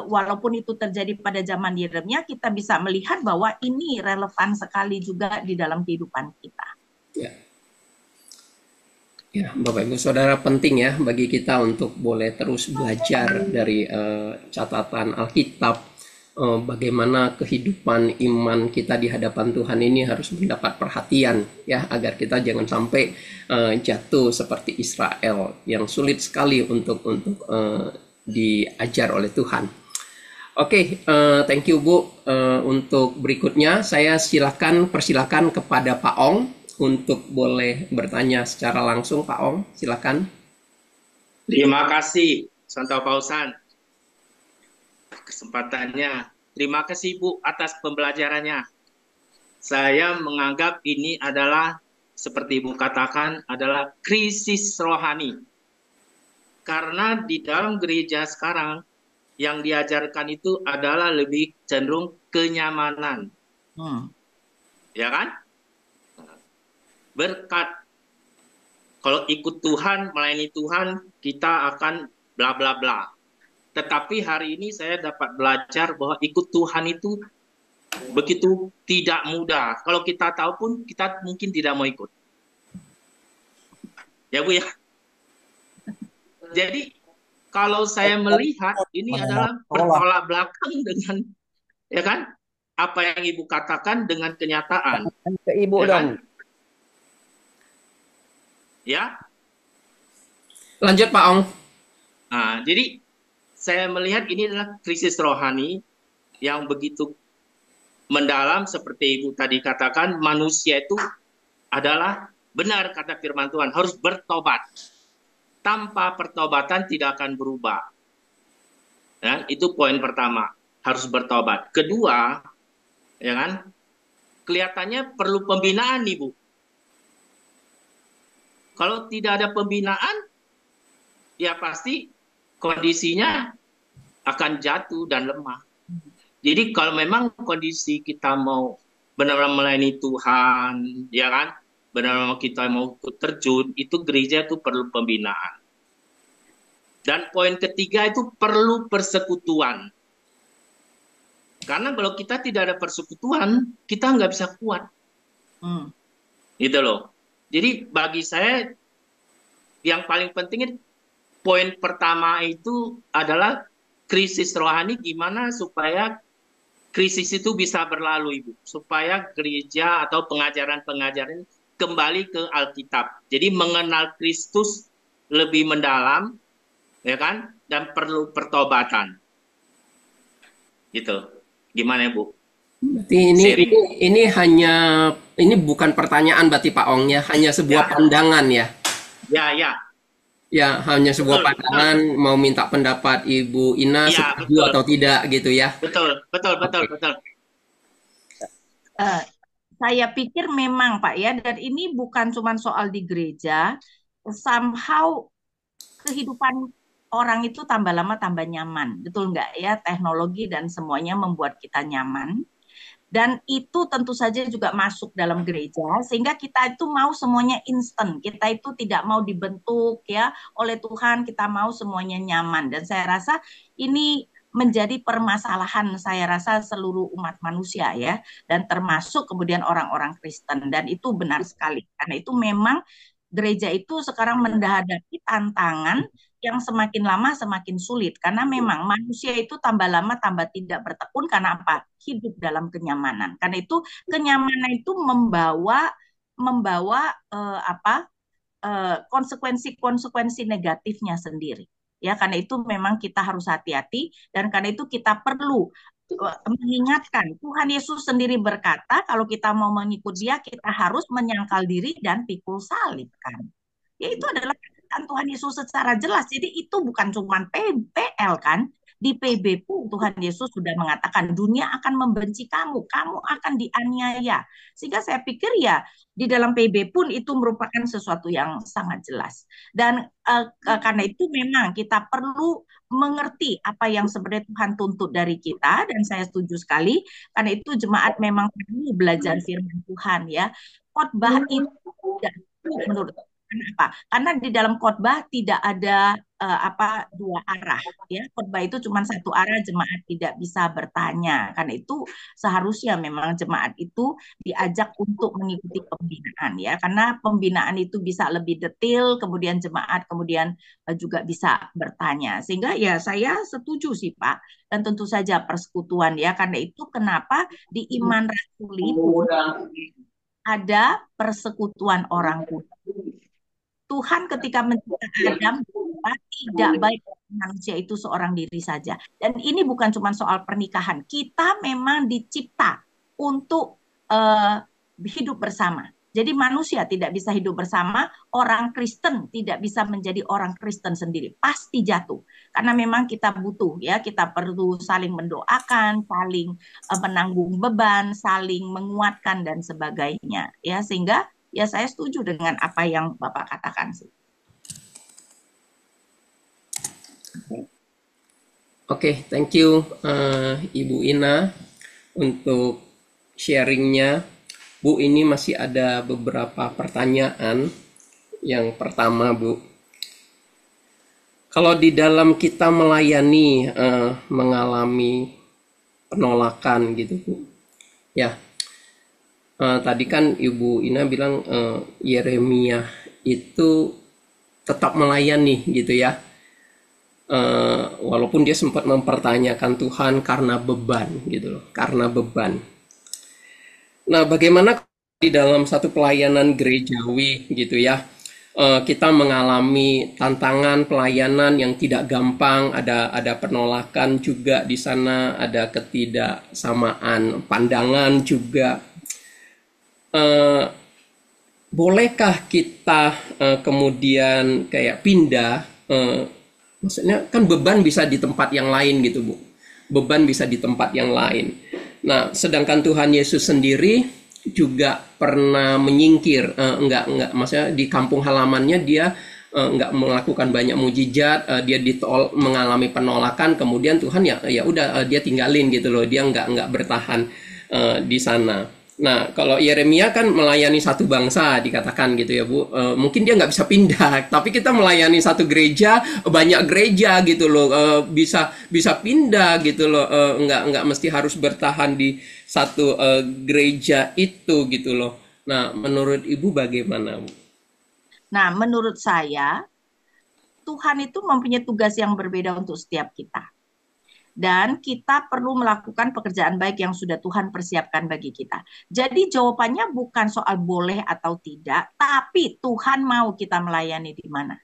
walaupun itu terjadi pada zaman Yeremia, kita bisa melihat bahwa ini relevan sekali juga di dalam kehidupan kita. Ya. Ya, Bapak Ibu Saudara, penting ya bagi kita untuk boleh terus belajar dari catatan Alkitab, bagaimana kehidupan iman kita di hadapan Tuhan ini harus mendapat perhatian ya, agar kita jangan sampai jatuh seperti Israel yang sulit sekali untuk diajar oleh Tuhan. Oke, thank you Bu. Untuk berikutnya saya persilakan kepada Pak Ong untuk boleh bertanya secara langsung. Pak Ong, silakan. Terima kasih, Santo Pausan, kesempatannya. Terima kasih Bu atas pembelajarannya. Saya menganggap ini adalah, seperti Ibu katakan, adalah krisis rohani. Karena di dalam gereja sekarang, yang diajarkan itu adalah lebih cenderung kenyamanan. Ya kan? Berkat. Kalau ikut Tuhan, melayani Tuhan, kita akan bla bla bla. Tetapi hari ini saya dapat belajar bahwa ikut Tuhan itu begitu tidak mudah. Kalau kita tahu pun, kita mungkin tidak mau ikut. Ya Bu ya. Jadi kalau saya melihat ini adalah bertolak belakang dengan, ya kan, apa yang Ibu katakan dengan kenyataan. Ke Ibu ya dong. Kan? Ya. Lanjut Pak Ong. Nah, jadi saya melihat ini adalah krisis rohani yang begitu mendalam seperti Ibu tadi katakan, manusia itu adalah benar kata firman Tuhan, harus bertobat. Tanpa pertobatan tidak akan berubah. Ya, itu poin pertama, harus bertobat. Kedua, ya kan, kelihatannya perlu pembinaan nih Bu. Kalau tidak ada pembinaan, ya pasti kondisinya akan jatuh dan lemah. Jadi kalau memang kondisi kita mau benar-benar melayani Tuhan, ya kan, benar-benar kita mau terjun, itu gereja itu perlu pembinaan. Dan poin ketiga itu perlu persekutuan. Karena kalau kita tidak ada persekutuan, kita nggak bisa kuat. Gitu loh. Jadi bagi saya yang paling penting poin pertama itu adalah krisis rohani, gimana supaya krisis itu bisa berlalu Ibu. Supaya gereja atau pengajaran-pengajaran kembali ke Alkitab. Jadi mengenal Kristus lebih mendalam, ya kan? Dan perlu pertobatan. Gitu. Gimana Bu? Berarti ini bukan pertanyaan berarti Pak Ong ya, hanya sebuah pandangan ya. Ya. Ya, hanya sebuah pandangan, mau minta pendapat Ibu Ina setuju atau tidak gitu ya. Betul. Eh, saya pikir memang Pak ya, dan ini bukan cuma soal di gereja, somehow kehidupan orang itu tambah lama tambah nyaman, betul nggak ya? Teknologi dan semuanya membuat kita nyaman. Dan itu tentu saja juga masuk dalam gereja, sehingga kita itu mau semuanya instan. Kita itu tidak mau dibentuk ya oleh Tuhan, kita mau semuanya nyaman. Dan saya rasa ini menjadi permasalahan saya rasa seluruh umat manusia ya, dan termasuk kemudian orang-orang Kristen. Dan itu benar sekali. Karena itu memang gereja itu sekarang menghadapi tantangan yang semakin lama semakin sulit karena memang manusia itu tambah lama tambah tidak bertekun karena apa? Hidup dalam kenyamanan. Karena itu kenyamanan itu membawa membawa apa? Konsekuensi-konsekuensi negatifnya sendiri. Ya, karena itu memang kita harus hati-hati dan karena itu kita perlu mengingatkan Tuhan Yesus sendiri berkata kalau kita mau mengikut Dia kita harus menyangkal diri dan pikul salib kan. Ya itu adalah perkataan Tuhan Yesus secara jelas. Jadi itu bukan cuma PL kan. Di PB pun Tuhan Yesus sudah mengatakan dunia akan membenci kamu, kamu akan dianiaya. Sehingga saya pikir ya di dalam PB pun itu merupakan sesuatu yang sangat jelas. Dan karena itu memang kita perlu mengerti apa yang sebenarnya Tuhan tuntut dari kita dan saya setuju sekali karena itu jemaat memang perlu belajar firman Tuhan ya. Khotbah itu tidak cukup menurut. Kenapa? Karena di dalam khotbah tidak ada dua arah ya. Khotbah itu cuma satu arah, jemaat tidak bisa bertanya. Karena itu seharusnya memang jemaat itu diajak untuk mengikuti pembinaan ya. Karena pembinaan itu bisa lebih detail, kemudian jemaat kemudian juga bisa bertanya. Sehingga ya saya setuju sih Pak. Dan tentu saja persekutuan ya. Karena itu kenapa di iman rasuli pun ada persekutuan orang kudus. Tuhan ketika mencipta Adam tidak baik manusia itu seorang diri saja. Dan ini bukan cuma soal pernikahan. Kita memang dicipta untuk hidup bersama. Jadi manusia tidak bisa hidup bersama, orang Kristen tidak bisa menjadi orang Kristen sendiri. Pasti jatuh. Karena memang kita butuh ya, kita perlu saling mendoakan, saling menanggung beban, saling menguatkan dan sebagainya. Ya, sehingga ya saya setuju dengan apa yang Bapak katakan sih. Oke, thank you Ibu Ina untuk sharingnya. Bu, ini masih ada beberapa pertanyaan. Yang pertama, Bu, kalau di dalam kita melayani mengalami penolakan gitu, Bu, ya. Tadi kan Ibu Ina bilang Yeremia itu tetap melayani gitu ya. Walaupun dia sempat mempertanyakan Tuhan karena beban gitu loh, karena beban. Nah, bagaimana di dalam satu pelayanan gerejawi gitu ya, kita mengalami tantangan pelayanan yang tidak gampang, ada penolakan juga di sana, ada ketidaksamaan pandangan juga. Bolehkah kita kemudian kayak pindah? Maksudnya kan beban bisa di tempat yang lain gitu, Bu. Beban bisa di tempat yang lain. Nah, sedangkan Tuhan Yesus sendiri juga pernah menyingkir, enggak, maksudnya di kampung halamannya dia enggak melakukan banyak mujizat, dia mengalami penolakan, kemudian Tuhan ya udah dia tinggalin gitu loh, dia enggak bertahan di sana. Nah, kalau Yeremia kan melayani satu bangsa dikatakan gitu ya Bu, mungkin dia nggak bisa pindah, tapi kita melayani satu gereja, banyak gereja gitu loh, bisa pindah gitu loh, nggak mesti harus bertahan di satu gereja itu gitu loh. Nah, menurut Ibu bagaimana, Bu? Nah, menurut saya Tuhan itu mempunyai tugas yang berbeda untuk setiap kita. Dan kita perlu melakukan pekerjaan baik yang sudah Tuhan persiapkan bagi kita. Jadi jawabannya bukan soal boleh atau tidak, tapi Tuhan mau kita melayani di mana.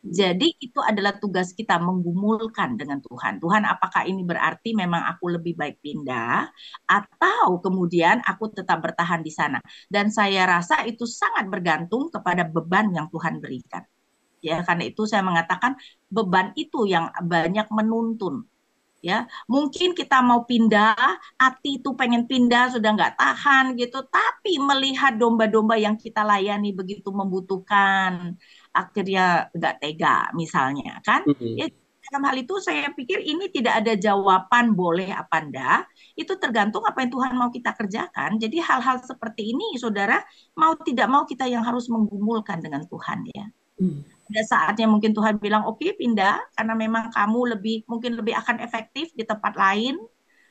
Jadi itu adalah tugas kita menggumulkan dengan Tuhan. Tuhan, apakah ini berarti memang aku lebih baik pindah atau kemudian aku tetap bertahan di sana? Dan saya rasa itu sangat bergantung kepada beban yang Tuhan berikan. Ya, karena itu saya mengatakan beban itu yang banyak menuntun Ya, mungkin kita mau pindah, hati itu pengen pindah, sudah nggak tahan gitu, tapi melihat domba-domba yang kita layani begitu membutuhkan, akhirnya nggak tega, misalnya, kan? Mm-mm. Ya, dalam hal itu saya pikir ini tidak ada jawaban boleh apa enggak, itu tergantung apa yang Tuhan mau kita kerjakan. Jadi hal-hal seperti ini, saudara, mau tidak mau kita yang harus menggumulkan dengan Tuhan ya. Mm. Ada saatnya mungkin Tuhan bilang, oke, pindah, karena memang kamu mungkin lebih akan efektif di tempat lain.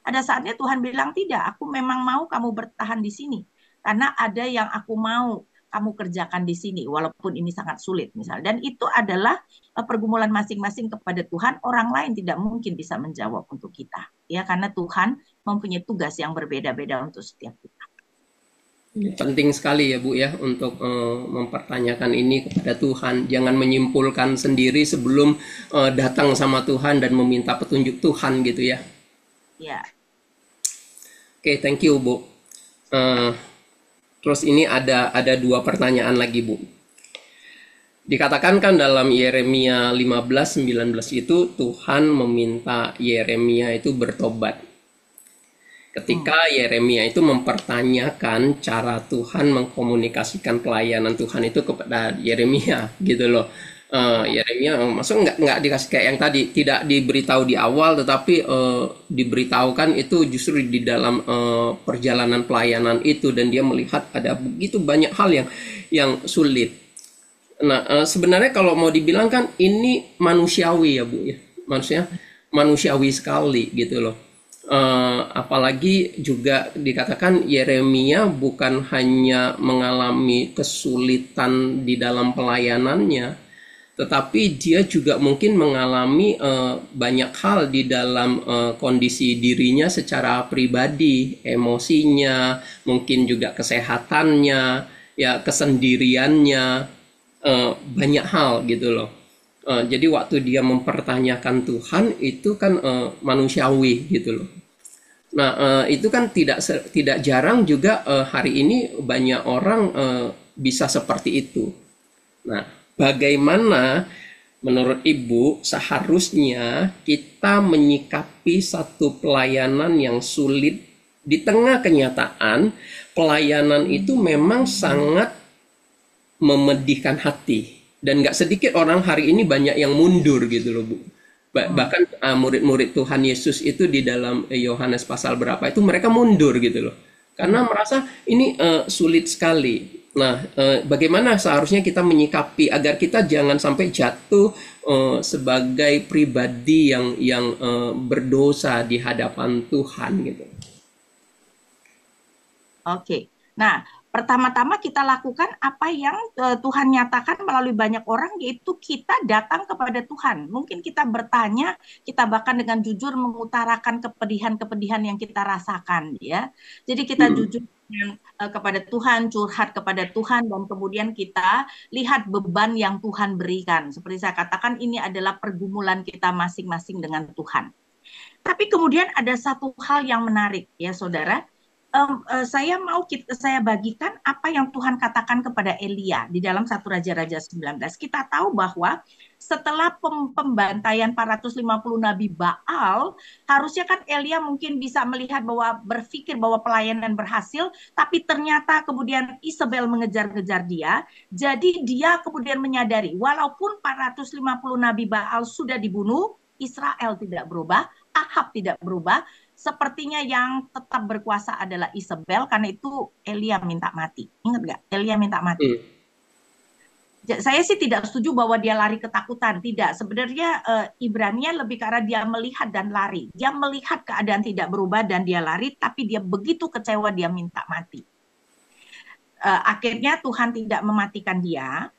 Ada saatnya Tuhan bilang, tidak, aku memang mau kamu bertahan di sini. Karena ada yang aku mau kamu kerjakan di sini, walaupun ini sangat sulit misalnya. Dan itu adalah pergumulan masing-masing kepada Tuhan. Orang lain tidak mungkin bisa menjawab untuk kita. Ya, karena Tuhan mempunyai tugas yang berbeda-beda untuk setiap kita. Penting sekali ya Bu ya untuk mempertanyakan ini kepada Tuhan. Jangan menyimpulkan sendiri sebelum datang sama Tuhan dan meminta petunjuk Tuhan gitu ya. Ya. Oke, thank you Bu. Terus ini ada dua pertanyaan lagi Bu. Dikatakan kan dalam Yeremia 15:19 itu Tuhan meminta Yeremia itu bertobat. Ketika Yeremia itu mempertanyakan cara Tuhan mengkomunikasikan pelayanan Tuhan itu kepada Yeremia gitu loh. Yeremia masuk nggak dikasih kayak yang tadi, tidak diberitahu di awal, tetapi diberitahukan itu justru di dalam perjalanan pelayanan itu, dan dia melihat ada begitu banyak hal yang sulit. Nah, sebenarnya kalau mau dibilang kan ini manusiawi ya Bu ya, manusiawi sekali gitu loh. Apalagi juga dikatakan Yeremia bukan hanya mengalami kesulitan di dalam pelayanannya, tetapi dia juga mungkin mengalami banyak hal di dalam kondisi dirinya secara pribadi, emosinya, mungkin juga kesehatannya, ya kesendiriannya, banyak hal gitu loh. Jadi waktu dia mempertanyakan Tuhan itu kan manusiawi gitu loh. Nah, itu kan tidak jarang juga hari ini banyak orang bisa seperti itu. Nah, bagaimana menurut Ibu seharusnya kita menyikapi satu pelayanan yang sulit di tengah kenyataan pelayanan itu memang sangat memedihkan hati, dan nggak sedikit orang hari ini banyak yang mundur gitu loh Bu. Bahkan murid-murid Tuhan Yesus itu di dalam Yohanes pasal berapa itu mereka mundur gitu loh, karena merasa ini sulit sekali. Nah, bagaimana seharusnya kita menyikapi agar kita jangan sampai jatuh sebagai pribadi yang berdosa di hadapan Tuhan gitu. Oke. Nah, pertama-tama kita lakukan apa yang Tuhan nyatakan melalui banyak orang, yaitu kita datang kepada Tuhan. Mungkin kita bertanya, kita bahkan dengan jujur mengutarakan kepedihan-kepedihan yang kita rasakan, ya. Jadi kita jujur kepada Tuhan, curhat kepada Tuhan, dan kemudian kita lihat beban yang Tuhan berikan. Seperti saya katakan, ini adalah pergumulan kita masing-masing dengan Tuhan. Tapi kemudian ada satu hal yang menarik, ya saudara. Saya bagikan apa yang Tuhan katakan kepada Elia di dalam 1 Raja-Raja 19. Kita tahu bahwa setelah pembantaian 450 Nabi Baal, harusnya kan Elia mungkin bisa melihat bahwa berpikir bahwa pelayanan berhasil, tapi ternyata kemudian Isabel mengejar-ngejar dia. Jadi dia kemudian menyadari, walaupun 450 Nabi Baal sudah dibunuh, Israel tidak berubah, Ahab tidak berubah, sepertinya yang tetap berkuasa adalah Isabel, karena itu Elia minta mati. Ingat nggak? Elia minta mati. Saya sih tidak setuju bahwa dia lari ketakutan. Tidak. Sebenarnya Ibrania lebih karena dia melihat dan lari. Dia melihat keadaan tidak berubah dan dia lari, tapi dia begitu kecewa dia minta mati. Akhirnya Tuhan tidak mematikan dia.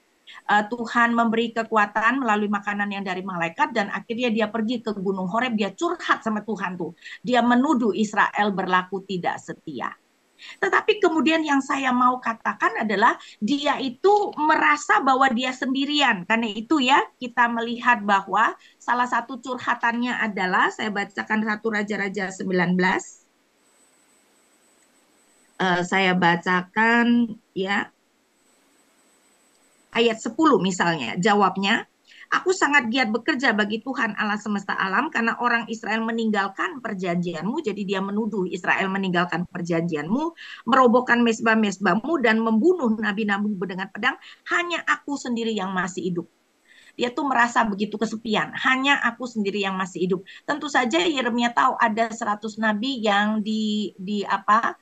Tuhan memberi kekuatan melalui makanan yang dari malaikat, dan akhirnya dia pergi ke Gunung Horeb, dia curhat sama Tuhan tuh. Dia menuduh Israel berlaku tidak setia. Tetapi kemudian yang saya mau katakan adalah dia itu merasa bahwa dia sendirian. Karena itu ya kita melihat bahwa salah satu curhatannya adalah, saya bacakan 1 Raja-Raja 19. Saya bacakan ya ayat 10 misalnya, jawabnya, Aku sangat giat bekerja bagi Tuhan Allah semesta alam karena orang Israel meninggalkan perjanjianmu, jadi dia menuduh Israel meninggalkan perjanjianmu, merobohkan mesbah-mesbahmu dan membunuh nabi-nabimu dengan pedang, hanya aku sendiri yang masih hidup. Dia tuh merasa begitu kesepian, hanya aku sendiri yang masih hidup. Tentu saja Yeremia tahu ada 100 nabi yang di apa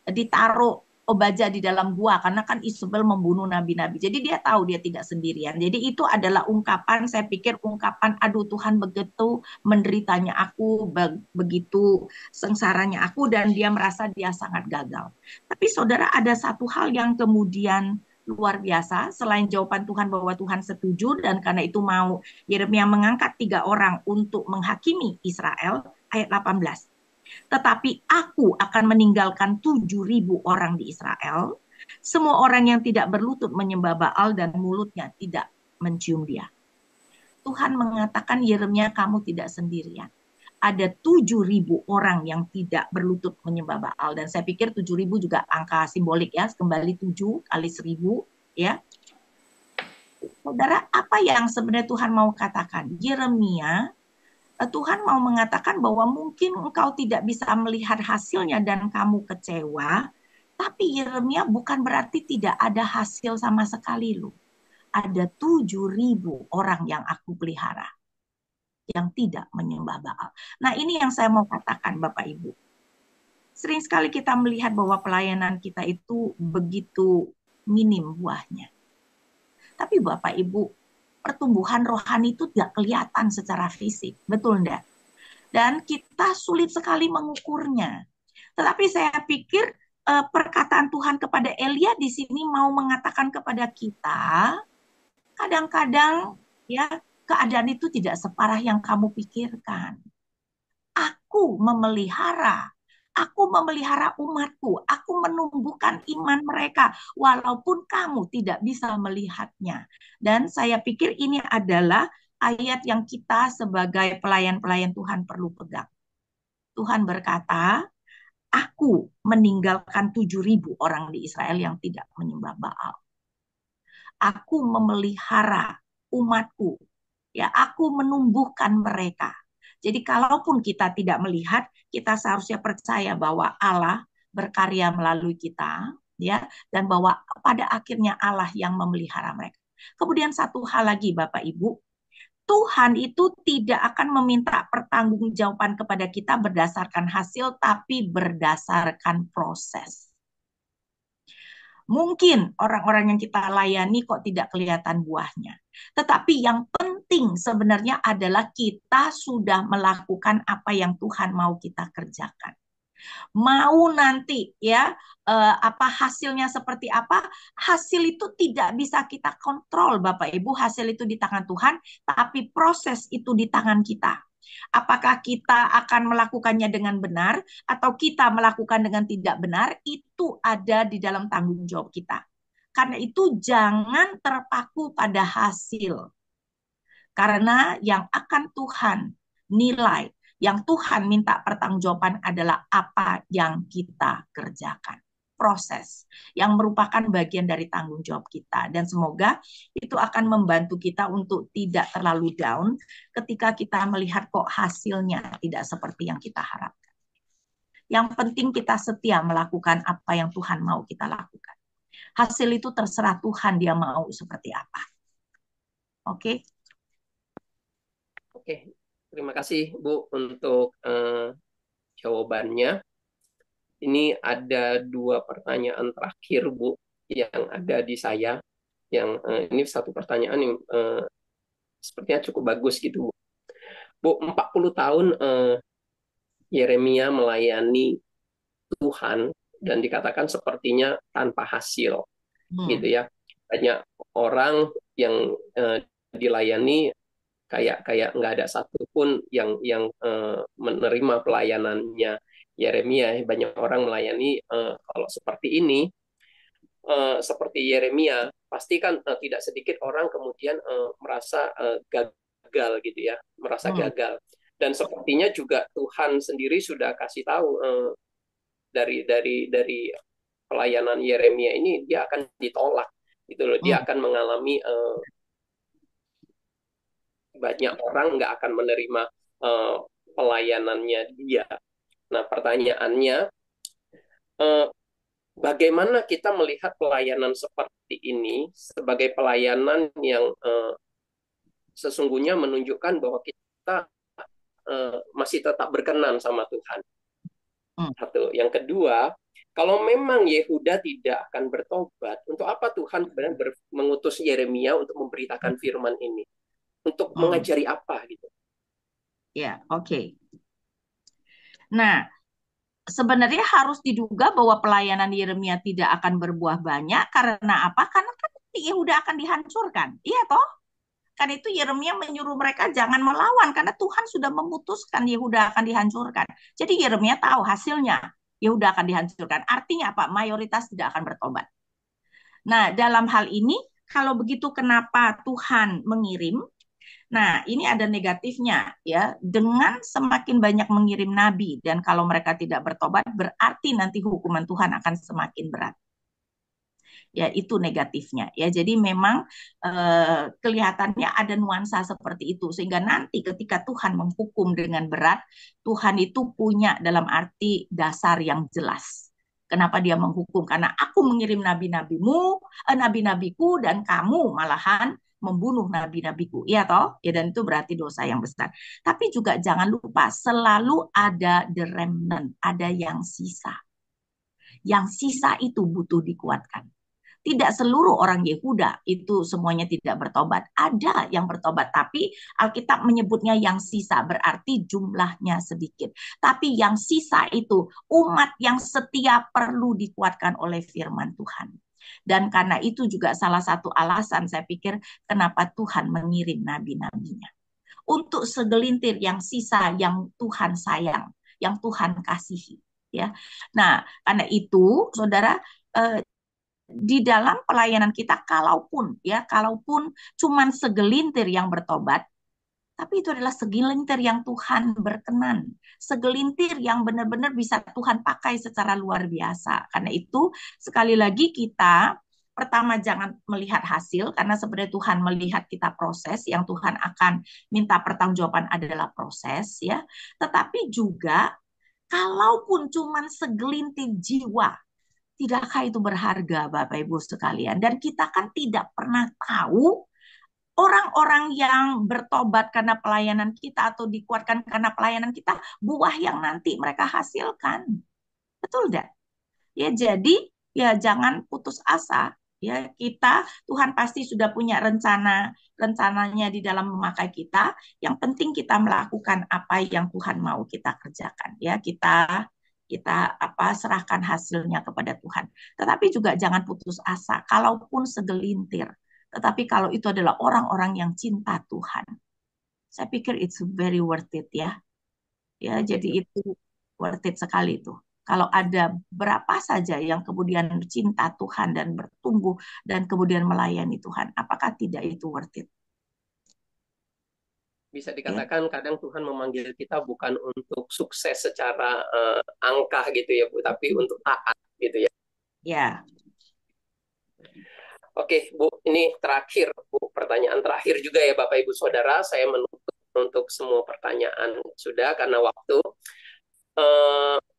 ditaruh Obaja di dalam gua karena kan Isabel membunuh nabi-nabi. Jadi dia tahu dia tidak sendirian. Jadi itu adalah ungkapan, saya pikir ungkapan, aduh Tuhan begitu menderitanya aku, begitu sengsaranya aku, dan dia merasa dia sangat gagal. Tapi saudara, ada satu hal yang kemudian luar biasa selain jawaban Tuhan bahwa Tuhan setuju dan karena itu mau Yeremia mengangkat 3 orang untuk menghakimi Israel, ayat 18. Tetapi aku akan meninggalkan 7.000 orang di Israel, semua orang yang tidak berlutut menyembah Baal dan mulutnya tidak mencium dia. Tuhan mengatakan, Yeremia, kamu tidak sendirian. Ada 7.000 orang yang tidak berlutut menyembah Baal. Dan saya pikir 7.000 juga angka simbolik ya, kembali 7 kali 1.000 ya. Saudara, apa yang sebenarnya Tuhan mau katakan? Yeremia, Tuhan mau mengatakan bahwa mungkin engkau tidak bisa melihat hasilnya dan kamu kecewa, tapi Yeremia bukan berarti tidak ada hasil sama sekali loh. Ada 7.000 orang yang aku pelihara yang tidak menyembah Baal. Nah, ini yang saya mau katakan Bapak Ibu. Sering sekali kita melihat bahwa pelayanan kita itu begitu minim buahnya. Tapi Bapak Ibu, pertumbuhan rohani itu tidak kelihatan secara fisik. Betul enggak? Dan kita sulit sekali mengukurnya. Tetapi saya pikir perkataan Tuhan kepada Elia di sini mau mengatakan kepada kita, kadang-kadang ya keadaan itu tidak separah yang kamu pikirkan. Aku memelihara umatku, aku menumbuhkan iman mereka, walaupun kamu tidak bisa melihatnya. Dan saya pikir ini adalah ayat yang kita sebagai pelayan-pelayan Tuhan perlu pegang. Tuhan berkata, aku meninggalkan 7.000 orang di Israel yang tidak menyembah Baal. Aku memelihara umatku, ya, aku menumbuhkan mereka. Jadi kalaupun kita tidak melihat, kita seharusnya percaya bahwa Allah berkarya melalui kita, ya, dan bahwa pada akhirnya Allah yang memelihara mereka. Kemudian satu hal lagi Bapak Ibu, Tuhan itu tidak akan meminta pertanggungjawaban kepada kita berdasarkan hasil, tapi berdasarkan proses. Mungkin orang-orang yang kita layani kok tidak kelihatan buahnya. Tetapi yang penting sebenarnya adalah kita sudah melakukan apa yang Tuhan mau kita kerjakan. Mau nanti ya apa hasilnya seperti apa, hasil itu tidak bisa kita kontrol Bapak Ibu, hasil itu di tangan Tuhan, tapi proses itu di tangan kita. Apakah kita akan melakukannya dengan benar atau kita melakukan dengan tidak benar, itu ada di dalam tanggung jawab kita. Karena itu jangan terpaku pada hasil. Karena yang akan Tuhan nilai, yang Tuhan minta pertanggungjawaban adalah apa yang kita kerjakan. Proses yang merupakan bagian dari tanggung jawab kita. Dan semoga itu akan membantu kita untuk tidak terlalu down ketika kita melihat kok hasilnya tidak seperti yang kita harapkan. Yang penting kita setia melakukan apa yang Tuhan mau kita lakukan. Hasil itu terserah Tuhan, dia mau seperti apa. Oke? Oke, terima kasih Bu untuk jawabannya. Ini ada 2 pertanyaan terakhir Bu yang ada di saya. Yang ini satu pertanyaan yang sepertinya cukup bagus gitu Bu. Bu, 40 tahun Yeremia melayani Tuhan dan dikatakan sepertinya tanpa hasil, gitu ya. Banyak orang yang dilayani kayak nggak ada satupun yang menerima pelayanannya Yeremia. Banyak orang melayani kalau seperti ini, seperti Yeremia, pasti kan tidak sedikit orang kemudian merasa gagal gitu ya, merasa gagal. Dan sepertinya juga Tuhan sendiri sudah kasih tahu dari pelayanan Yeremia ini dia akan ditolak gitu loh, dia akan mengalami banyak orang nggak akan menerima uh, pelayanannya dia. Nah, pertanyaannya, uh, bagaimana kita melihat pelayanan seperti ini sebagai pelayanan yang sesungguhnya menunjukkan bahwa kita masih tetap berkenan sama Tuhan. Satu. Yang kedua, kalau memang Yehuda tidak akan bertobat, untuk apa Tuhan sebenarnya mengutus Yeremia untuk memberitakan firman ini? Untuk mengajari apa gitu? Ya, oke. Nah, sebenarnya harus diduga bahwa pelayanan Yeremia tidak akan berbuah banyak karena apa? Karena kan Yehuda akan dihancurkan. Iya toh? Karena itu Yeremia menyuruh mereka jangan melawan karena Tuhan sudah memutuskan Yehuda akan dihancurkan. Jadi Yeremia tahu hasilnya. Yehuda akan dihancurkan. Artinya apa? Mayoritas tidak akan bertobat. Nah, dalam hal ini kalau begitu kenapa Tuhan mengirim? Nah, ini ada negatifnya ya. Dengan semakin banyak mengirim nabi dan kalau mereka tidak bertobat berarti nanti hukuman Tuhan akan semakin berat. Ya, itu negatifnya ya. Jadi memang kelihatannya ada nuansa seperti itu sehingga nanti ketika Tuhan menghukum dengan berat, Tuhan itu punya dalam arti dasar yang jelas. Kenapa dia menghukum? Karena aku mengirim nabi-nabimu, nabi-nabiku dan kamu malahan membunuh nabi-nabiku. Iya toh? Ya, dan itu berarti dosa yang besar. Tapi juga jangan lupa selalu ada the remnant, ada yang sisa. Yang sisa itu butuh dikuatkan. Tidak seluruh orang Yehuda itu semuanya tidak bertobat. Ada yang bertobat, tapi Alkitab menyebutnya yang sisa, berarti jumlahnya sedikit. Tapi yang sisa itu umat yang setia perlu dikuatkan oleh firman Tuhan. Dan karena itu juga salah satu alasan saya pikir kenapa Tuhan mengirim nabi-nabinya. Untuk segelintir yang sisa yang Tuhan sayang, yang Tuhan kasihi. Ya, nah karena itu, saudara, di dalam pelayanan kita kalaupun cuman segelintir yang bertobat, tapi itu adalah segelintir yang Tuhan berkenan, segelintir yang benar-benar bisa Tuhan pakai secara luar biasa. Karena itu sekali lagi kita pertama jangan melihat hasil karena sebenarnya Tuhan melihat kita proses, yang Tuhan akan minta pertanggungjawaban adalah proses ya. Tetapi juga kalaupun cuman segelintir jiwa, tidakkah itu berharga Bapak Ibu sekalian? Dan kita kan tidak pernah tahu orang-orang yang bertobat karena pelayanan kita atau dikuatkan karena pelayanan kita, buah yang nanti mereka hasilkan. Betul tidak? Ya, jadi ya jangan putus asa. Ya, Tuhan pasti sudah punya rencananya di dalam memakai kita. Yang penting kita melakukan apa yang Tuhan mau kita kerjakan. Ya, kita serahkan hasilnya kepada Tuhan. Tetapi juga jangan putus asa, kalaupun segelintir. Tetapi kalau itu adalah orang-orang yang cinta Tuhan, saya pikir it's very worth it ya. Ya, jadi itu worth it sekali itu. Kalau ada berapa saja yang kemudian cinta Tuhan dan bertumbuh dan kemudian melayani Tuhan, apakah tidak itu worth it? Bisa dikatakan kadang Tuhan memanggil kita bukan untuk sukses secara angka gitu ya Bu, tapi untuk taat gitu ya. Ya. Oke Bu, ini terakhir Bu, pertanyaan terakhir juga ya Bapak Ibu Saudara, saya menutup untuk semua pertanyaan sudah karena waktu.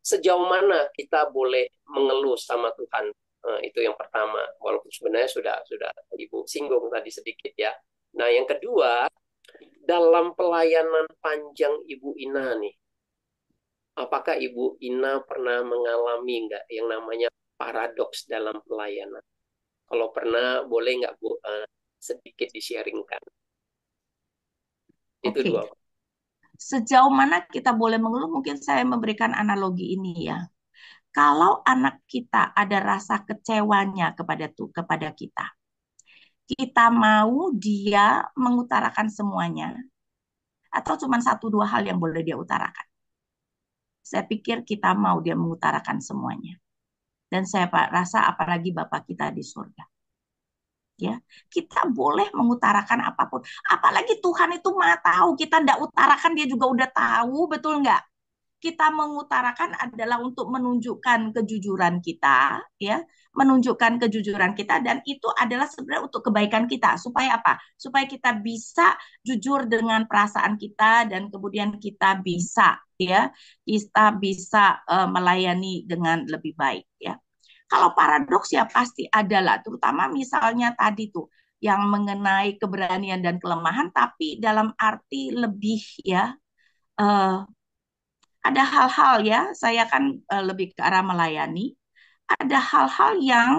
Sejauh mana kita boleh mengeluh sama Tuhan? Itu yang pertama, walaupun sebenarnya sudah Ibu singgung tadi sedikit ya. Nah, yang kedua, dalam pelayanan panjang Ibu Ina nih, apakah Ibu Ina pernah mengalami nggak yang namanya paradoks dalam pelayanan? Kalau pernah, boleh nggak Bu sedikit di-sharingkan? Itu dua. Sejauh mana kita boleh mengeluh, mungkin saya memberikan analogi ini ya. Kalau anak kita ada rasa kecewanya kepada kita, kita mau dia mengutarakan semuanya, atau cuma satu dua hal yang boleh dia utarakan? Saya pikir kita mau dia mengutarakan semuanya. Dan saya rasa apalagi Bapak kita di surga. Ya, kita boleh mengutarakan apapun. Apalagi Tuhan itu Maha tahu, kita tidak utarakan dia juga udah tahu, betul nggak? kita mengutarakan adalah untuk menunjukkan kejujuran kita, ya, menunjukkan kejujuran kita, dan itu adalah sebenarnya untuk kebaikan kita. Supaya apa? Supaya kita bisa jujur dengan perasaan kita, dan kemudian kita bisa, ya, kita bisa melayani dengan lebih baik, ya. Kalau paradoks ya pasti ada lah, terutama misalnya tadi tuh yang mengenai keberanian dan kelemahan, tapi dalam arti lebih, ya, eh, ada hal-hal, ya, saya kan lebih ke arah melayani. Ada hal-hal yang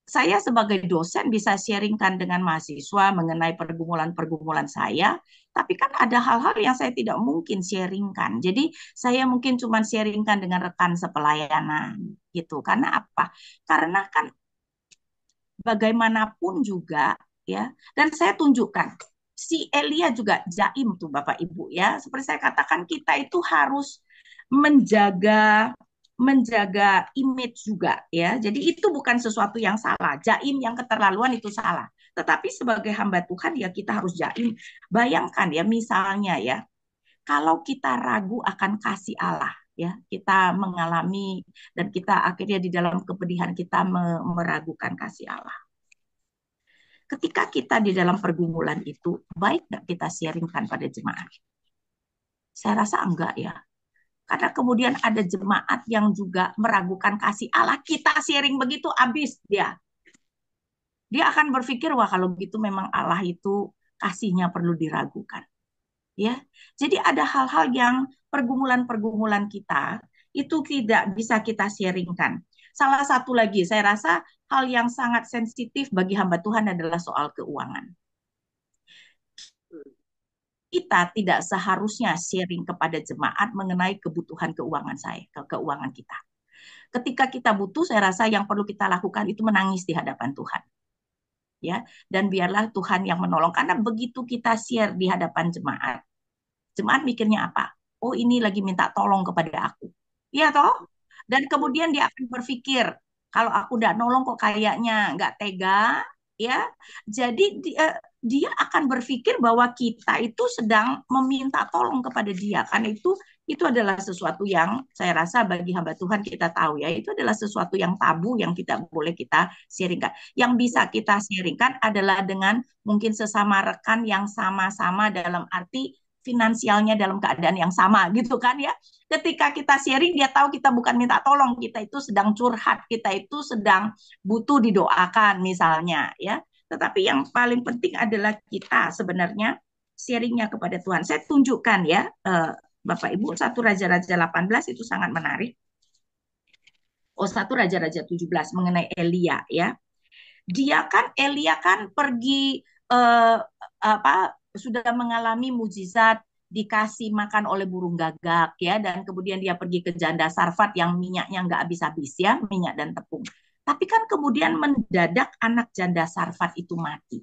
saya sebagai dosen bisa sharingkan dengan mahasiswa mengenai pergumulan-pergumulan saya, tapi kan ada hal-hal yang saya tidak mungkin sharingkan. Jadi saya mungkin cuma sharingkan dengan rekan sepelayanan gitu. Karena apa? Karena kan bagaimanapun juga, ya, dan saya tunjukkan si Elia juga jaim tuh Bapak Ibu, ya. Seperti saya katakan, kita itu harus menjaga menjaga image juga, ya. Jadi itu bukan sesuatu yang salah. Jaim yang keterlaluan itu salah. Tetapi sebagai hamba Tuhan ya kita harus jaim. Bayangkan ya, misalnya ya, kalau kita ragu akan kasih Allah, ya, kita mengalami dan kita akhirnya di dalam kepedihan kita meragukan kasih Allah. Ketika kita di dalam pergumulan itu, baik nggak kita sharingkan pada jemaat? Saya rasa enggak, ya. Karena kemudian ada jemaat yang juga meragukan kasih Allah. Kita sharing begitu, habis dia. Dia akan berpikir, wah kalau begitu memang Allah itu kasihnya perlu diragukan. Ya, jadi ada hal-hal yang pergumulan-pergumulan kita itu tidak bisa kita sharingkan. Salah satu lagi, saya rasa hal yang sangat sensitif bagi hamba Tuhan adalah soal keuangan. Kita tidak seharusnya sharing kepada jemaat mengenai kebutuhan keuangan keuangan kita. Ketika kita butuh, saya rasa yang perlu kita lakukan itu menangis di hadapan Tuhan. Ya, dan biarlah Tuhan yang menolong, karena begitu kita share di hadapan jemaat, jemaat mikirnya apa? Oh, ini lagi minta tolong kepada aku. Iya toh? Dan kemudian dia akan berpikir, kalau aku udah nolong kok kayaknya nggak tega, ya. Jadi dia akan berpikir bahwa kita itu sedang meminta tolong kepada dia. Karena itu adalah sesuatu yang saya rasa bagi hamba Tuhan kita tahu, ya, itu adalah sesuatu yang tabu yang tidak boleh kita sharingkan. Yang bisa kita sharingkan adalah dengan mungkin sesama rekan yang sama-sama dalam arti finansialnya dalam keadaan yang sama, gitu kan, ya. Ketika kita sharing, dia tahu kita bukan minta tolong, kita itu sedang curhat, kita itu sedang butuh didoakan misalnya, ya. Tetapi yang paling penting adalah kita sebenarnya sharingnya kepada Tuhan. Saya tunjukkan, ya, Bapak Ibu, 1 Raja-Raja 18 itu sangat menarik. 1 Raja-Raja 17 mengenai Elia, ya. Elia kan pergi sudah mengalami mujizat, dikasih makan oleh burung gagak, ya, dan kemudian dia pergi ke janda Sarfat yang minyaknya nggak habis-habis, ya, minyak dan tepung. Tapi kan kemudian mendadak anak janda Sarfat itu mati.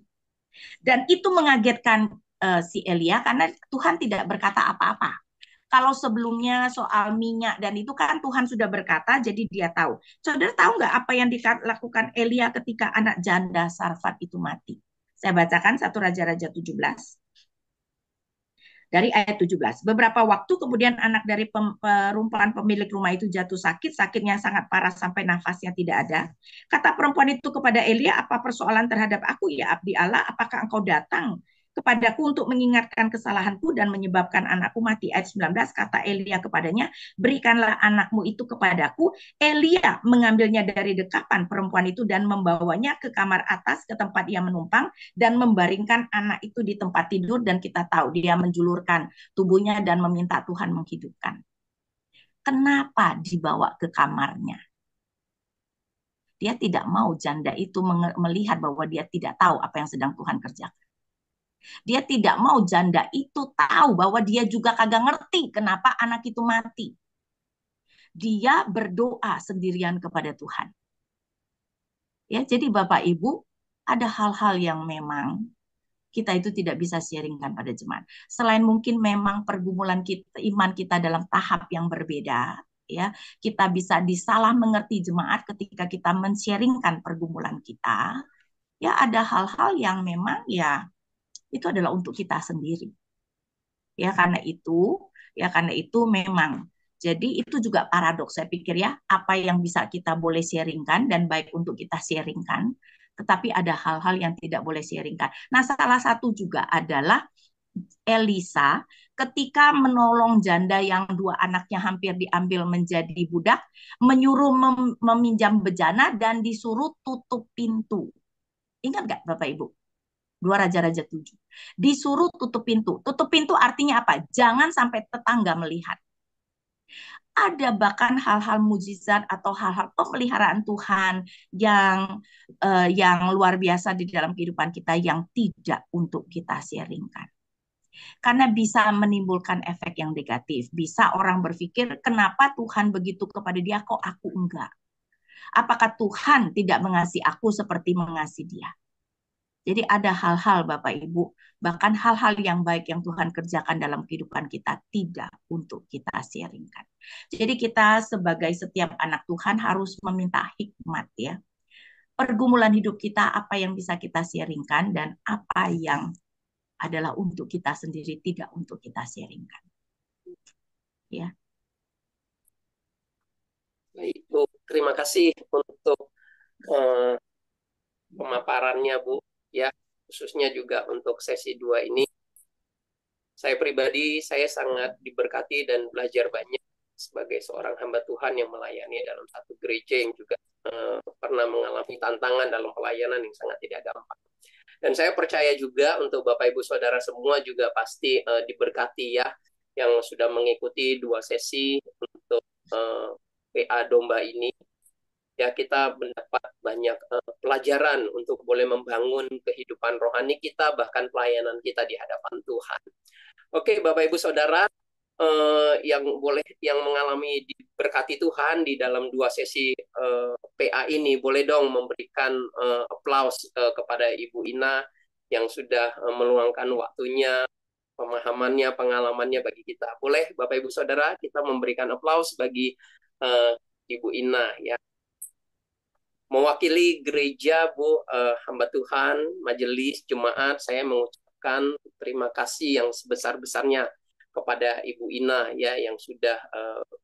Dan itu mengagetkan si Elia karena Tuhan tidak berkata apa-apa. Kalau sebelumnya soal minyak dan itu kan Tuhan sudah berkata, jadi dia tahu. Saudara tahu nggak apa yang dilakukan Elia ketika anak janda Sarfat itu mati? Saya bacakan 1 Raja-Raja 17. Dari ayat 17. Beberapa waktu kemudian anak dari perempuan pemilik rumah itu jatuh sakit, sakitnya sangat parah sampai nafasnya tidak ada. Kata perempuan itu kepada Elia, apa persoalan terhadap aku, ya abdi Allah? Apakah engkau datang kepadaku untuk mengingatkan kesalahanku dan menyebabkan anakku mati? Ayat 19, kata Elia kepadanya, berikanlah anakmu itu kepadaku. Elia mengambilnya dari dekapan perempuan itu dan membawanya ke kamar atas ke tempat ia menumpang dan membaringkan anak itu di tempat tidur, dan kita tahu dia menjulurkan tubuhnya dan meminta Tuhan menghidupkan. Kenapa dibawa ke kamarnya? Dia tidak mau janda itu melihat bahwa dia tidak tahu apa yang sedang Tuhan kerjakan. Dia tidak mau janda itu tahu bahwa dia juga kagak ngerti kenapa anak itu mati. Dia berdoa sendirian kepada Tuhan. Ya, jadi Bapak Ibu, ada hal-hal yang memang kita itu tidak bisa sharingkan pada jemaat. Selain mungkin memang pergumulan kita, iman kita dalam tahap yang berbeda, ya, kita bisa disalah mengerti jemaat ketika kita men-sharingkan pergumulan kita. Ya, ada hal-hal yang memang ya itu adalah untuk kita sendiri. Ya karena itu memang Jadi itu juga paradoks saya pikir ya, apa yang bisa kita boleh sharingkan dan baik untuk kita sharingkan, tetapi ada hal-hal yang tidak boleh sharingkan. Nah, salah satu juga adalah Elisa ketika menolong janda yang dua anaknya hampir diambil menjadi budak, menyuruh meminjam bejana dan disuruh tutup pintu. Ingat nggak Bapak Ibu? 2 Raja-Raja 7. Disuruh tutup pintu. Tutup pintu artinya apa? Jangan sampai tetangga melihat. Ada bahkan hal-hal mujizat atau hal-hal pemeliharaan Tuhan yang luar biasa di dalam kehidupan kita yang tidak untuk kita sharingkan. Karena bisa menimbulkan efek yang negatif. Bisa orang berpikir, kenapa Tuhan begitu kepada dia, kok aku enggak? Apakah Tuhan tidak mengasihi aku seperti mengasihi dia? Jadi ada hal-hal Bapak Ibu, bahkan hal-hal yang baik yang Tuhan kerjakan dalam kehidupan kita tidak untuk kita sharingkan. Jadi kita sebagai setiap anak Tuhan harus meminta hikmat ya. Pergumulan hidup kita, apa yang bisa kita sharingkan dan apa yang adalah untuk kita sendiri, tidak untuk kita sharingkan. Ya. Baik, Bu. Terima kasih untuk eh, pemaparannya, Bu. Ya, khususnya juga untuk sesi 2 ini. Saya pribadi, saya sangat diberkati dan belajar banyak sebagai seorang hamba Tuhan yang melayani dalam satu gereja yang juga pernah mengalami tantangan dalam pelayanan yang sangat tidak gampang. Dan saya percaya juga untuk Bapak Ibu Saudara semua juga pasti diberkati ya, yang sudah mengikuti 2 sesi untuk PA Domba ini. Ya, kita mendapat banyak pelajaran untuk boleh membangun kehidupan rohani kita, bahkan pelayanan kita di hadapan Tuhan. Oke, Bapak Ibu Saudara, yang mengalami diberkati Tuhan di dalam 2 sesi PA ini, boleh dong memberikan aplaus kepada Ibu Ina yang sudah meluangkan waktunya, pemahamannya, pengalamannya bagi kita. Boleh Bapak Ibu Saudara kita memberikan aplaus bagi Ibu Ina ya. Mewakili gereja, Bu, hamba Tuhan, majelis, jemaat, saya mengucapkan terima kasih yang sebesar-besarnya kepada Ibu Ina ya, yang sudah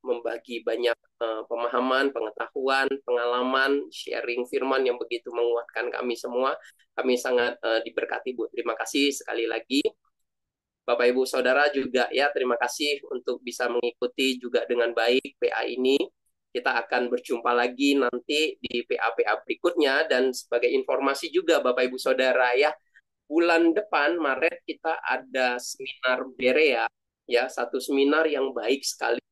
membagi banyak pemahaman, pengetahuan, pengalaman, sharing firman yang begitu menguatkan kami semua. Kami sangat diberkati, Bu. Terima kasih sekali lagi. Bapak Ibu Saudara juga ya, terima kasih untuk bisa mengikuti juga dengan baik PA ini. Kita akan berjumpa lagi nanti di PA-PA berikutnya. Dan sebagai informasi juga Bapak Ibu Saudara ya, bulan depan Maret kita ada seminar Berea ya, satu seminar yang baik sekali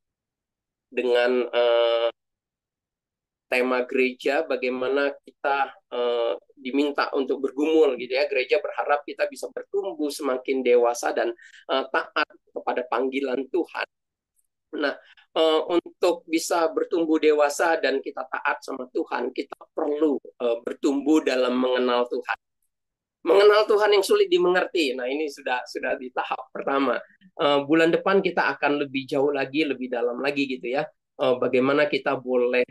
dengan tema gereja, bagaimana kita diminta untuk bergumul gitu ya. Gereja berharap kita bisa bertumbuh semakin dewasa dan taat kepada panggilan Tuhan. Nah, untuk bisa bertumbuh dewasa dan kita taat sama Tuhan, kita perlu bertumbuh dalam mengenal Tuhan. Mengenal Tuhan yang sulit dimengerti. Nah, ini sudah di tahap pertama. Bulan depan kita akan lebih jauh lagi, lebih dalam lagi gitu ya. Bagaimana kita boleh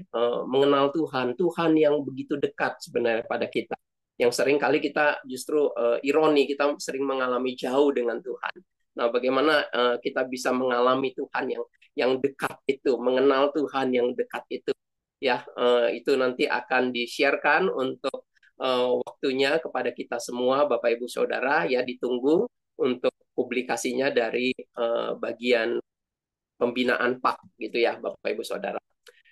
mengenal Tuhan, Tuhan yang begitu dekat sebenarnya pada kita. Yang sering kali kita justru ironi, kita sering mengalami jauh dengan Tuhan. Nah, bagaimana kita bisa mengalami Tuhan yang dekat itu, mengenal Tuhan yang dekat itu, ya itu nanti akan di-sharekan untuk waktunya kepada kita semua, Bapak Ibu Saudara, ya ditunggu untuk publikasinya dari bagian pembinaan PAK gitu ya, Bapak Ibu Saudara.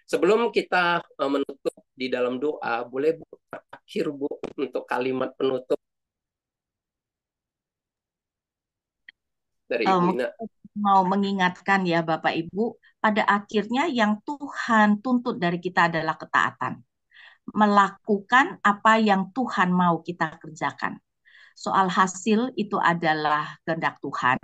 Sebelum kita menutup di dalam doa, boleh Bu terakhir Bu untuk kalimat penutup dari Ibu Ina. Mau mengingatkan ya Bapak Ibu, pada akhirnya yang Tuhan tuntut dari kita adalah ketaatan. Melakukan apa yang Tuhan mau kita kerjakan. Soal hasil itu adalah kehendak Tuhan.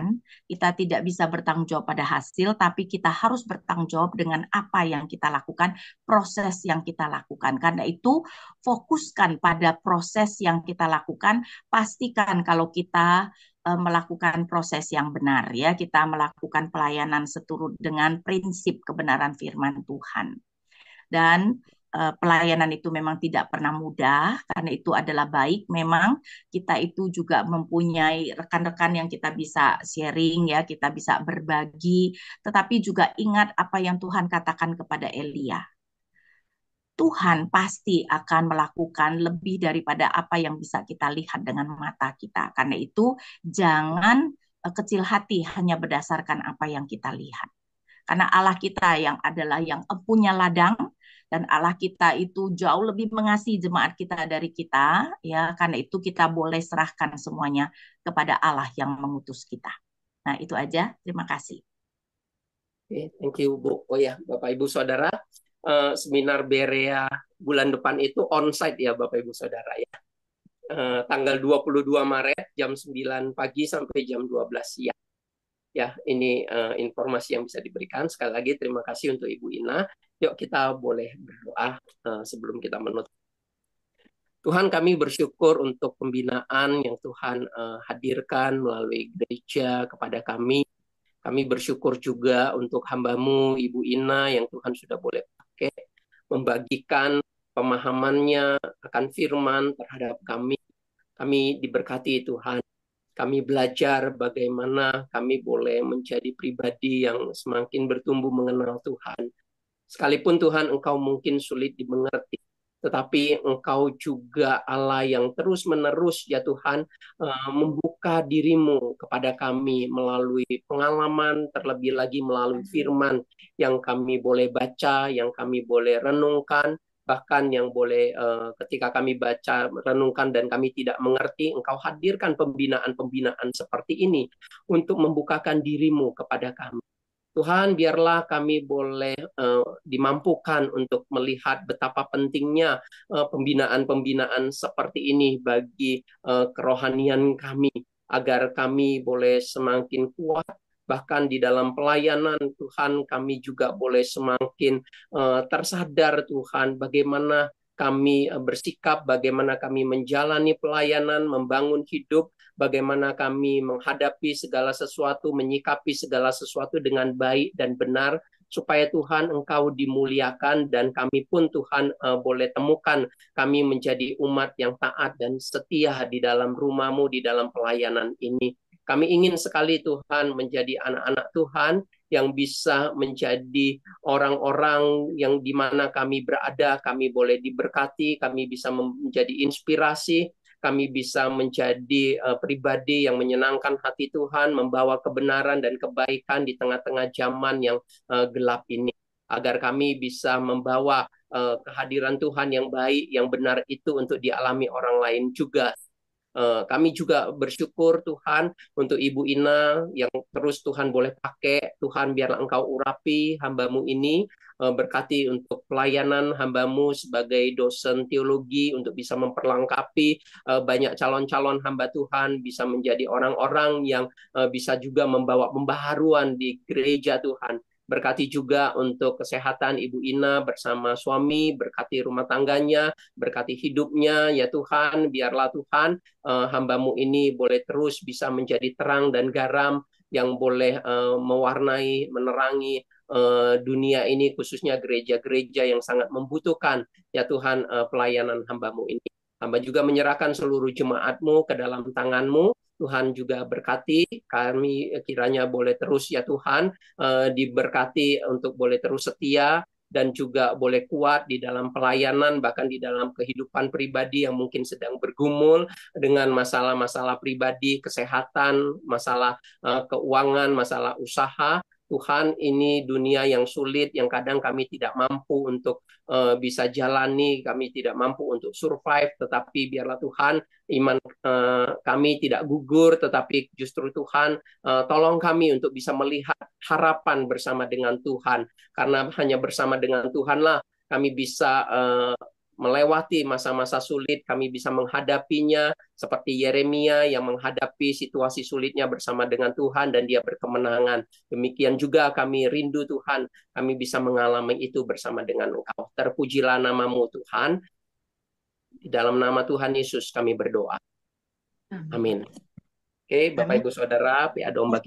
Kita tidak bisa bertanggung jawab pada hasil, tapi kita harus bertanggung jawab dengan apa yang kita lakukan, proses yang kita lakukan. Karena itu, fokuskan pada proses yang kita lakukan. Pastikan kalau kita melakukan proses yang benar, ya, kita melakukan pelayanan seturut dengan prinsip kebenaran firman Tuhan. Dan pelayanan itu memang tidak pernah mudah, karena itu adalah baik. Memang kita itu juga mempunyai rekan-rekan yang kita bisa sharing ya, kita bisa berbagi, tetapi juga ingat apa yang Tuhan katakan kepada Elia. Tuhan pasti akan melakukan lebih daripada apa yang bisa kita lihat dengan mata kita. Karena itu jangan kecil hati hanya berdasarkan apa yang kita lihat. Karena Allah kita yang adalah yang punya ladang, dan Allah kita itu jauh lebih mengasihi jemaat kita dari kita, ya. Karena itu kita boleh serahkan semuanya kepada Allah yang mengutus kita. Nah, itu aja. Terima kasih. Oke, thank you Bu. Oh ya, Bapak Ibu Saudara, seminar Berea bulan depan itu onsite ya Bapak Ibu Saudara ya. Tanggal 22 Maret jam 9 pagi sampai jam 12 siang. Ya, ini informasi yang bisa diberikan. Sekali lagi terima kasih untuk Ibu Ina. Yuk kita boleh berdoa sebelum kita menutup. Tuhan, kami bersyukur untuk pembinaan yang Tuhan hadirkan melalui gereja kepada kami. Kami bersyukur juga untuk hamba-Mu, Ibu Ina, yang Tuhan sudah boleh pakai membagikan pemahamannya akan firman terhadap kami. Kami diberkati Tuhan. Kami belajar bagaimana kami boleh menjadi pribadi yang semakin bertumbuh mengenal Tuhan. Sekalipun Tuhan Engkau mungkin sulit dimengerti, tetapi Engkau juga Allah yang terus-menerus ya Tuhan membuka diri-Mu kepada kami melalui pengalaman, terlebih lagi melalui firman yang kami boleh baca, yang kami boleh renungkan, bahkan yang boleh ketika kami baca, renungkan dan kami tidak mengerti, Engkau hadirkan pembinaan-pembinaan seperti ini untuk membukakan diri-Mu kepada kami. Tuhan, biarlah kami boleh dimampukan untuk melihat betapa pentingnya pembinaan-pembinaan seperti ini bagi kerohanian kami, agar kami boleh semakin kuat, bahkan di dalam pelayanan Tuhan kami juga boleh semakin tersadar Tuhan bagaimana kami bersikap, bagaimana kami menjalani pelayanan, membangun hidup, bagaimana kami menghadapi segala sesuatu, menyikapi segala sesuatu dengan baik dan benar, supaya Tuhan Engkau dimuliakan dan kami pun Tuhan boleh temukan kami menjadi umat yang taat dan setia di dalam rumah-Mu, di dalam pelayanan ini. Kami ingin sekali Tuhan menjadi anak-anak Tuhan yang bisa menjadi orang-orang yang di mana kami berada, kami boleh diberkati, kami bisa menjadi inspirasi, kami bisa menjadi pribadi yang menyenangkan hati Tuhan, membawa kebenaran dan kebaikan di tengah-tengah zaman yang gelap ini. Agar kami bisa membawa kehadiran Tuhan yang baik, yang benar itu untuk dialami orang lain juga. Kami juga bersyukur Tuhan untuk Ibu Ina yang terus Tuhan boleh pakai. Tuhan, biarlah Engkau urapi hamba-Mu ini, berkati untuk pelayanan hamba-Mu sebagai dosen teologi untuk bisa memperlengkapi banyak calon-calon hamba Tuhan, bisa menjadi orang-orang yang bisa juga membawa pembaharuan di gereja Tuhan. Berkati juga untuk kesehatan Ibu Ina bersama suami, berkati rumah tangganya, berkati hidupnya, ya Tuhan, biarlah Tuhan hamba-Mu ini boleh terus bisa menjadi terang dan garam yang boleh mewarnai, menerangi dunia ini, khususnya gereja-gereja yang sangat membutuhkan, ya Tuhan, pelayanan hamba-Mu ini. Hamba juga menyerahkan seluruh jemaat-Mu ke dalam tangan-Mu. Tuhan juga berkati kami, kiranya boleh terus ya Tuhan diberkati untuk boleh terus setia dan juga boleh kuat di dalam pelayanan, bahkan di dalam kehidupan pribadi yang mungkin sedang bergumul dengan masalah-masalah pribadi, kesehatan, masalah keuangan, masalah usaha. Tuhan, ini dunia yang sulit, yang kadang kami tidak mampu untuk bisa jalani, kami tidak mampu untuk survive, tetapi biarlah Tuhan, iman kami tidak gugur, tetapi justru Tuhan tolong kami untuk bisa melihat harapan bersama dengan Tuhan, karena hanya bersama dengan Tuhanlah kami bisa melewati masa-masa sulit, kami bisa menghadapinya seperti Yeremia yang menghadapi situasi sulitnya bersama dengan Tuhan dan dia berkemenangan. Demikian juga kami rindu Tuhan, kami bisa mengalami itu bersama dengan Engkau. Terpujilah nama-Mu Tuhan. Di dalam nama Tuhan Yesus kami berdoa. Amin. Oke, Bapak Ibu Saudara, Pia Domba